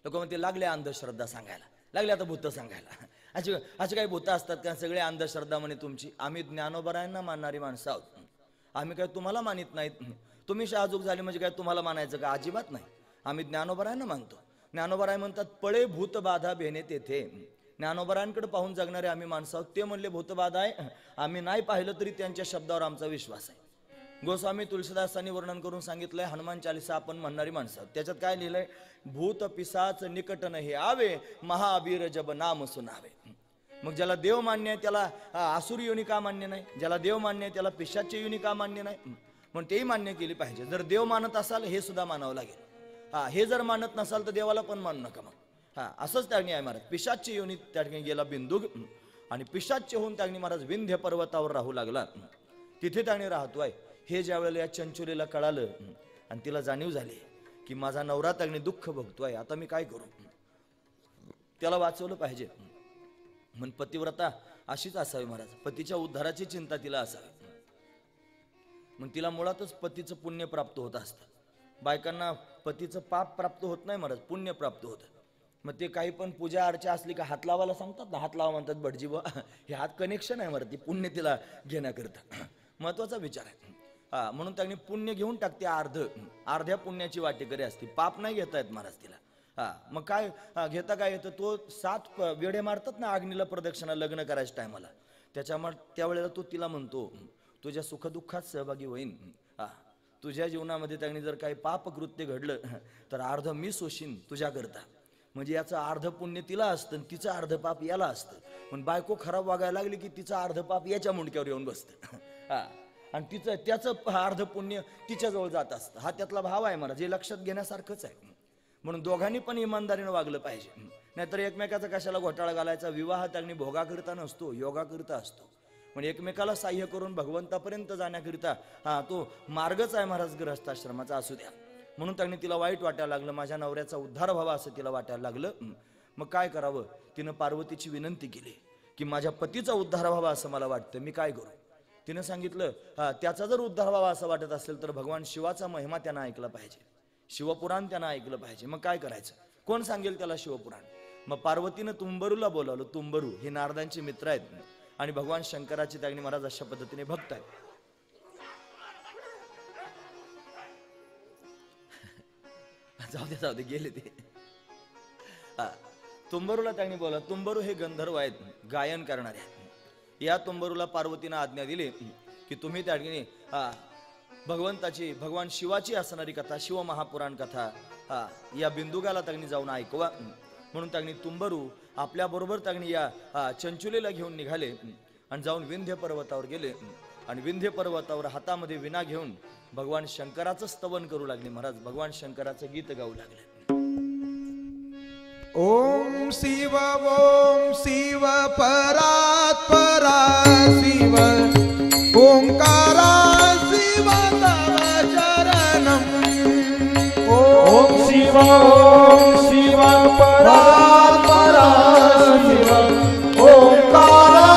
लोक म्हणते लागले अंधश्रद्धा सांगायला, लागले आता भूत सांगायला. अशी काही भूत असतात का? सगळे अंधश्रद्धा म्हणे तुमची. आम्ही ज्ञानोबरायांना मानणारी माणसं आहोत. आम्ही काय तुम्हाला मानित नाहीत. तुम्ही शहाजूक झाले म्हणजे काय तुम्हाला मानायचं का? अजिबात नाही. आम्ही ज्ञानोबरायांना मानतो. ज्ञानोबराय म्हणतात पळे भूत बाधा बेने तेथे. ज्ञानोबरांकडे पाहून जगणारे आम्ही माणसं आहोत. ते म्हणले भूतबाधा आहे, आम्ही नाही पाहिलं तरी त्यांच्या शब्दावर आमचा विश्वास आहे. गोस्वामी तुलसीदासांनी वर्णन करून सांगितलंय हनुमान चालीसा आपण म्हणणारी माणसं आहोत. त्याच्यात काय लिहिलंय? भूत पिसाच निकट नाही आवे, महाबीर जब नाम सुनावे. मग ज्याला देव मान्य आहे त्याला आसुरी योनी का मान्य नाही? ज्याला देव मान्य आहे त्याला पिशाच्य योनी का मान्य नाही? म्हणून तेही मान्य केली पाहिजे. जर देव मानत असाल हे सुद्धा मानावं लागेल. हे जर मानत नसाल तर देवाला पण मानू नका. मग असंच त्यागणी आहे महाराज. पिशाच्य योनीत त्या ठिकाणी गेला बिंदुक आणि पिशाच्य होऊन त्यागणी महाराज विंध्य पर्वतावर राहू लागला. तिथे त्याने राहतोय. हे ज्या वेळेला या चंचुलीला कळालं आणि तिला जाणीव झाली की माझा नवरा त्यागणी दुःख भोगतोय, आता मी काय करू? त्याला वाचवलं पाहिजे. म्हणून पतिव्रता अशीच असावी महाराज. पतीच्या उद्धाराची चिंता तिला असावी. मग तिला मुळातच पतीचं पुण्य प्राप्त होत असतं. बायकांना पतीचं पाप प्राप्त होत नाही महाराज, पुण्य प्राप्त होतं. मग ते काही पण पूजा अर्चा असली का हात लावायला सांगतात ना, हात लावा म्हणतात भटजी बा. हे हात कनेक्शन आहे महाराज, ती पुण्य तिला घेण्याकरता. महत्वाचा विचार आहे. म्हणून त्यांनी पुण्य घेऊन टाकते. अर्ध्या पुण्याची वाटेकरी असते. पाप नाही घेता येत महाराज तिला. मग काय घेता काय येतं? तो 7 वेढे मारतात ना अग्नीला प्रदक्षिणा लग्न करायच्या टायमाला. त्यावेळेला तो तिला म्हणतो तुझ्या सुखदुःखात सहभागी होईन. तुझ्या जीवनामध्ये त्यांनी जर काही पाप कृत्य घडलं तर अर्ध मी सोशीन तुझ्याकरता. म्हणजे याचं अर्ध पुण्य तिला असतं आणि तिचं अर्ध पाप याला असतं. पण बायको खराब वागायला लागली की तिचं अर्ध पाप याच्या मुंडक्यावर येऊन बसतं. आणि त्याचं अर्ध पुण्य तिच्याजवळ जात असतं. हा त्यातला भाव आहे मला, जे लक्षात घेण्यासारखंच आहे. म्हणून दोघांनी पण इमानदारीनं वागलं पाहिजे. नाहीतर एकमेकाचा कशाला घोटाळा घालायचा? विवाह त्यांनी भोगाकरिता नसतो, योगाकरिता असतो. म्हणजे एकमेकाला साह्य करून भगवंतापर्यंत जाण्याकरिता तो मार्गच आहे महाराज गृहस्थाश्रमाचा. असू द्या. म्हणून त्यांनी तिला वाईट वाटायला लागलं, माझ्या नवऱ्याचा उद्धार व्हावा असं तिला वाटायला लागलं. मग काय करावं? तिनं पार्वतीची विनंती केली की माझ्या पतीचा उद्धार व्हावा असं मला वाटतं, मी काय करू? तिनं सांगितलं त्याचा जर उद्धार व्हावा असं वाटत असेल तर भगवान शिवाचा महिमा त्यांना ऐकला पाहिजे, शिवपुराण त्यांना ऐकलं पाहिजे. मग काय करायचं? कोण सांगेल त्याला शिवपुराण? मग पार्वतीनं तुंबरूला बोलावलं. तुंबरू हे नारदांचे मित्र आहेत आणि भगवान शंकराचे त्यागणी महाराज अशा पद्धतीने भक्त आहेत. जाऊ दे गेले ते. तुंबरूला त्यांनी बोला. तुंबरू हे गंधर्व आहेत, गायन करणारे आहेत. या तुंबरूला पार्वतीनं आज्ञा दिली की तुम्ही त्या ठिकाणी भगवंताची, भगवान शिवाची असणारी कथा, शिव महापुराण कथा या बिंदुगाला त्यांनी जाऊन ऐकवा. म्हणून त्यांनी तुंबरू आपल्या बरोबर त्यांनी या चंचुलीला घेऊन निघाले आणि जाऊन विंध्य पर्वतावर गेले. आणि विंध्य पर्वतावर हातामध्ये विणा घेऊन भगवान शंकराचं स्तवन करू लागले महाराज. भगवान शंकराचं गीत गाऊ लागले. ओम शिव परात् परा शिव ओंकारा शिव तव चरणम. ओम शिव परात् परा शिव ओंकारा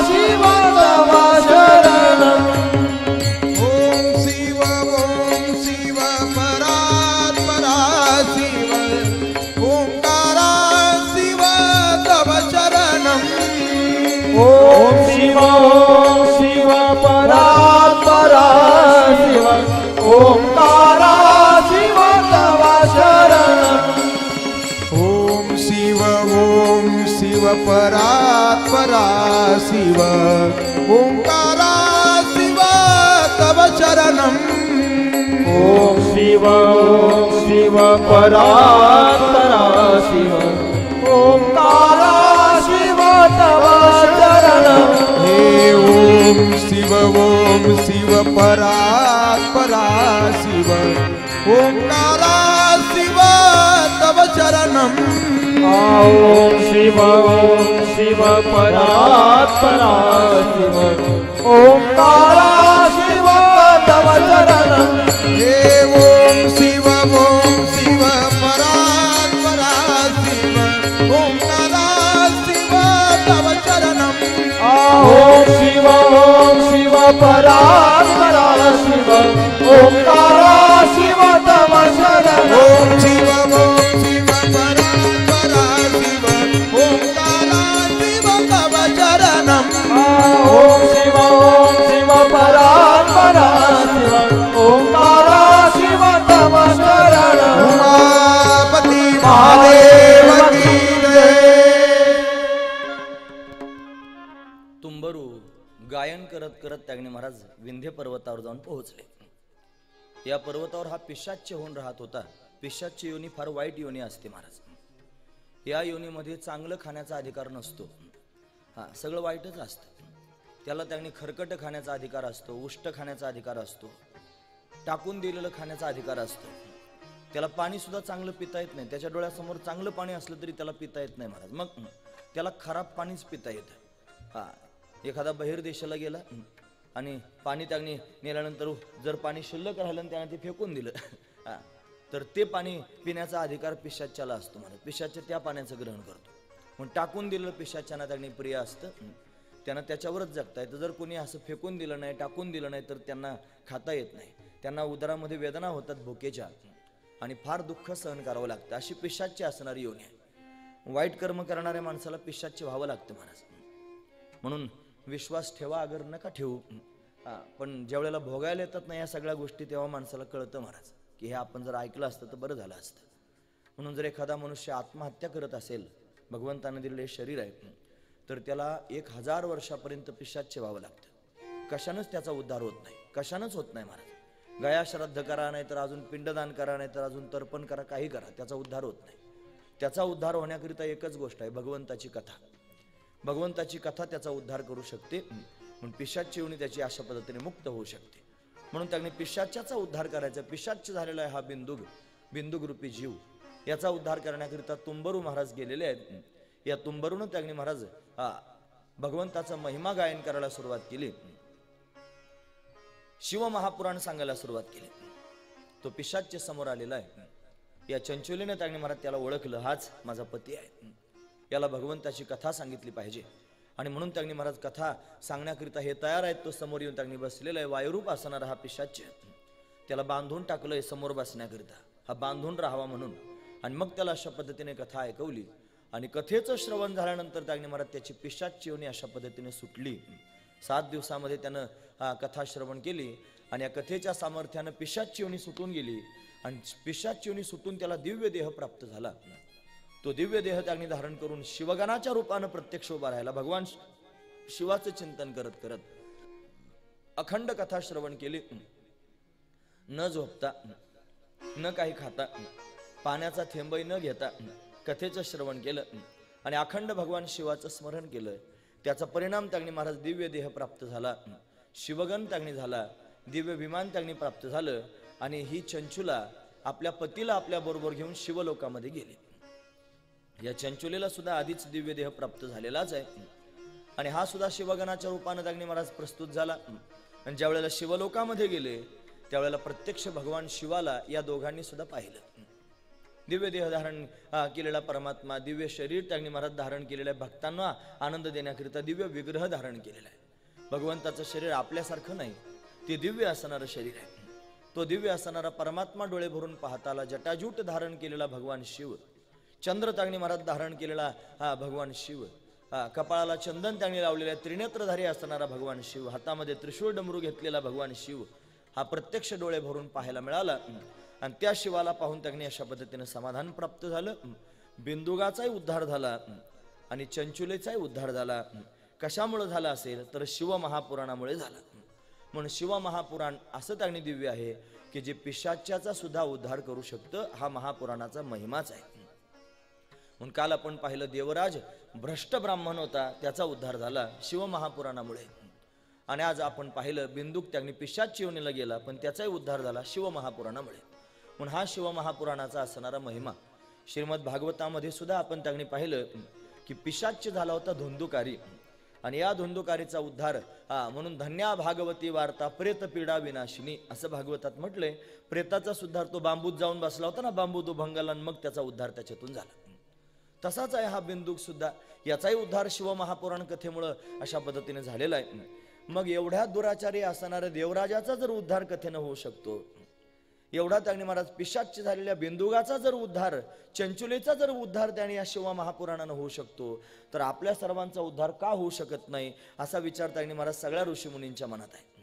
शिव तव शरणम. ओम शिव परात् परा शिव ओंकारा शिव तव चरणम. ओम शिव परात् परा शिव ओंकारा शिव तव शरणम. ओम शिव परात् परा शिव ओंकारा शिव तव चरणम. ओम शिव परात् परा शिव ओंकारा शिव तव शरणम. हे ओम शिव परात् परा शिव ओंकारा शिव तव चरणम. ओम शिव परात् परा शिव ओंकारा परात्परा शिव ओंकारा शिव तव शरण ओम शिव परात्परा शिव ओंकारा शिव तव शरणम ओम शिव परात्परा शिव ओंकारा शिव तव शरण उमापति महादेव की जय। तुंबरू गायन करत करत त्यागणे महाराज विंध्य पर्वतावर जाऊन पोहोचले. या पर्वतावर हा पिशाच्य होऊन राहत होता. पिशाच्य योनी फार वाईट योनी असते महाराज. या योनीमध्ये चांगलं खाण्याचा अधिकार नसतो. हा सगळं वाईटच असतं. त्याला त्याने खरकट खाण्याचा अधिकार असतो, उष्ट खाण्याचा अधिकार असतो, टाकून दिलेलं खाण्याचा अधिकार असतो. त्याला पाणी सुद्धा चांगलं पिता येत नाही. त्याच्या डोळ्यासमोर चांगलं पाणी असलं तरी त्याला पिता येत नाही महाराज. मग त्याला खराब पाणीच पिता येतं. हा एखादा बहिर देशाला गेला आणि पाणी त्याने नेल्यानंतर जर पाणी शिल्लक राहिलं आणि त्याने ते फेकून दिलं तर ते पाणी पिण्याचा अधिकार पिशाच्याला असतो महाराज. पिशाच्य त्या पाण्याचं ग्रहण करतो. पण टाकून दिलेलं पिशाच्यांना त्याने प्रिय असतं. त्यांना त्याच्यावरच जगता येतं. जर कोणी असं फेकून दिलं नाही, टाकून दिलं नाही तर त्यांना खाता येत नाही. त्यांना उदरामध्ये वेदना होतात भुकेच्या आणि फार दुःख सहन करावं लागतं. अशी पिशाच्य असणारी योनी आहे. वाईट कर्म करणाऱ्या माणसाला पिशाच्य व्हावं लागतं महाराज. म्हणून विश्वास ठेवा अगर नका ठेवू. पण ज्या वेळेला भोगायला येतात ना या सगळ्या गोष्टी तेव्हा माणसाला कळतं महाराज की हे आपण जर ऐकलं असतं तर बरं झालं असतं. म्हणून जर एखादा मनुष्य आत्महत्या करत असेल, भगवंताने दिलेले शरीर आहे, तर त्याला 1000 वर्षापर्यंत पिशाच्य व्हावं लागतं. कशानंच त्याचा उद्धार होत नाही. कशानंच होत नाही महाराज. गया श्राद्ध करा, नाही तर अजून पिंडदान करा, नाही तर अजून तर्पण करा, काही करा, त्याचा उद्धार होत नाही. त्याचा उद्धार होण्याकरिता एकच गोष्ट आहे, भगवंताची कथा. भगवंताची कथा त्याचा उद्धार करू शकते. म्हणून पिशाच्य योनी त्याची अशा पद्धतीने मुक्त होऊ शकते. म्हणून त्याने पिशाच्याचा उद्धार करायचा. पिशाच्य झालेला आहे हा बिंदुक रूपी जीव. याचा उद्धार करण्याकरिता तुंबरू महाराज गेलेले आहेत. या तुंबरूनं त्याने महाराज भगवंताचा महिमा गायन करायला सुरुवात केली. शिव महापुराण सांगायला सुरुवात केली. तो पिशाच्य समोर आलेला आहे. या चंचुलीने त्याने महाराज त्याला ओळखलं, हाच माझा पती आहे. याला भगवंताची कथा सांगितली पाहिजे. आणि म्हणून त्यांनी महाराज कथा सांगण्याकरिता हे तयार आहेत. तो समोर येऊन त्यांनी बसलेला आहे. वायुरूप असणारा हा पिशाच्य त्याला बांधून टाकलंय समोर बसण्याकरिता, हा बांधून राहावा म्हणून. आणि मग त्याला अशा पद्धतीने कथा ऐकवली. आणि कथेचं श्रवण झाल्यानंतर त्यांनी महाराज त्याची पिशाच्य योनी अशा पद्धतीने सुटली. 7 दिवसामध्ये त्यानं कथा श्रवण केली. आणि या कथेच्या सामर्थ्यानं पिशाच्य योनी सुटून गेली. आणि पिशाच्य योनी सुटून त्याला दिव्य देह प्राप्त झाला. तो दिव्य देह त्यांनी धारण करून शिवगणाच्या रूपानं प्रत्यक्ष उभा राहिला. भगवान शिवाचं चिंतन करत करत अखंड कथा श्रवण केली. न झोपता, न काही खाता, पाण्याचा थेंबही न घेता कथेचं श्रवण केलं आणि अखंड भगवान शिवाचं स्मरण केलं. त्याचा परिणाम त्यांनी महाराज दिव्य देह प्राप्त झाला. शिवगण त्यांनी झाला. दिव्य विमान त्यांनी प्राप्त झालं. आणि ही चंचुला आपल्या पतीला आपल्या बरोबर घेऊन शिवलोकामध्ये गेली. या चंचुलीला सुद्धा आधीच दिव्य देह प्राप्त झालेलाच आहे. आणि हा सुद्धा शिवगणाच्या रूपानं त्यांनी महाराज प्रस्तुत झाला. आणि ज्या वेळेला शिवलोकामध्ये गेले त्यावेळेला प्रत्यक्ष भगवान शिवाला या दोघांनी सुद्धा पाहिलं. दिव्य देह धारण केलेला परमात्मा, दिव्य शरीर त्यांनी महाराज धारण केलेलं आहे. भक्तांना आनंद देण्याकरिता दिव्य विग्रह धारण केलेला आहे. भगवंताचं शरीर आपल्यासारखं नाही, ते दिव्य असणारं शरीर आहे. तो दिव्य असणारा परमात्मा डोळे भरून पाहताला जटाजूट धारण केलेला भगवान शिव, चंद्र त्यांनी महाराज धारण केलेला भगवान शिव, कपाळाला चंदन त्यांनी लावलेला त्रिनेत्रधारी असणारा भगवान शिव, हातामध्ये त्रिशूळ डमरू घेतलेला भगवान शिव हा प्रत्यक्ष डोळे भरून पाहायला मिळाला. आणि त्या शिवाला पाहून त्यांनी अशा पद्धतीने समाधान प्राप्त झालं. बिंदुगाचाही उद्धार झाला आणि चंचुलेचाही उद्धार झाला. कशामुळे झाला असेल तर शिव महापुराणामुळे झाला. म्हणून शिव महापुराण असं त्यांनी दिव्य आहे की जे पिशाच्याचा सुद्धा उद्धार करू शकतं. हा महापुराणाचा महिमाच आहे. म्हणून काल आपण पाहिलं देवराज भ्रष्ट ब्राह्मण होता, त्याचा उद्धार झाला शिव महापुराणामुळे. आणि आज आपण पाहिलं बिंदुक त्यांनी पिशाच्य योनीला गेला पण त्याचाही उद्धार झाला शिव महापुराणामुळे. म्हणून हा शिव महापुराणाचा असणारा महिमा श्रीमद भागवतामध्ये सुद्धा आपण त्यांनी पाहिलं की पिशाच्य झाला होता धुंदुकारी. आणि या धुंदुकारीचा उद्धार म्हणून धन्या भागवती वार्ता प्रेत पीडा विनाशिनी असं भागवतात म्हटलंय. प्रेताचा सुद्धार तो बांबूत जाऊन बसला होता ना, बांबू दुभंगला, मग त्याचा उद्धार त्याच्यातून झाला. तसाच आहे हा बिंदुक सुद्धा. याचाही उद्धार शिव महापुराण कथेमुळं अशा पद्धतीने झालेला आहे. मग एवढ्या दुराचारी असणाऱ्या देवराजाचा जर उद्धार कथेनं होऊ शकतो, एवढा त्याने महाराज पिशाच्च झालेल्या बिंदुगाचा जर उद्धार, चंचुलेचा जर उद्धार त्याने या शिवा महापुराणानं होऊ शकतो, तर आपल्या सर्वांचा उद्धार का होऊ शकत नाही, असा विचार त्याने महाराज सगळ्या ऋषीमुनींच्या मनात आहे.